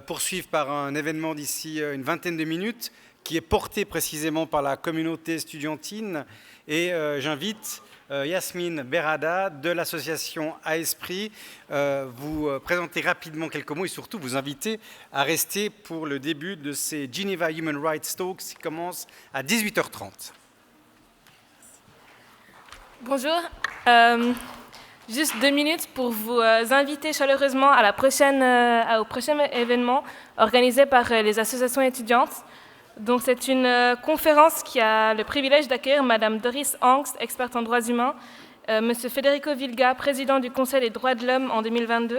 poursuivre par un événement d'ici une vingtaine de minutes, qui est porté précisément par la communauté estudiantine. Et j'invite Yasmine Berada de l'association AESPRI vous présenter rapidement quelques mots et surtout vous inviter à rester pour le début de ces Geneva Human Rights Talks qui commencent à 18h30. Bonjour, juste 2 minutes pour vous inviter chaleureusement à au prochain événement organisé par les associations étudiantes. Donc, c'est une conférence qui a le privilège d'accueillir Madame Doris Angst, experte en droits humains, Monsieur Federico Vilga, président du Conseil des droits de l'homme en 2022,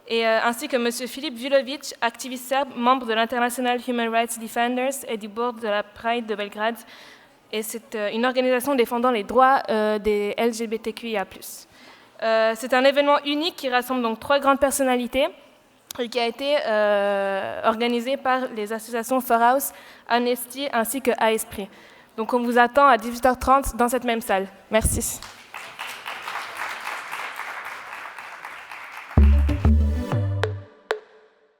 et ainsi que Monsieur Filip Vulovic, activiste serbe, membre de l'International Human Rights Defenders et du board de la Pride de Belgrade. Et c'est une organisation défendant les droits des LGBTQIA+. C'est un événement unique qui rassemble donc 3 grandes personnalités et qui a été organisé par les associations Forhouse, Amnesty ainsi que AESPRI. Donc on vous attend à 18h30 dans cette même salle. Merci.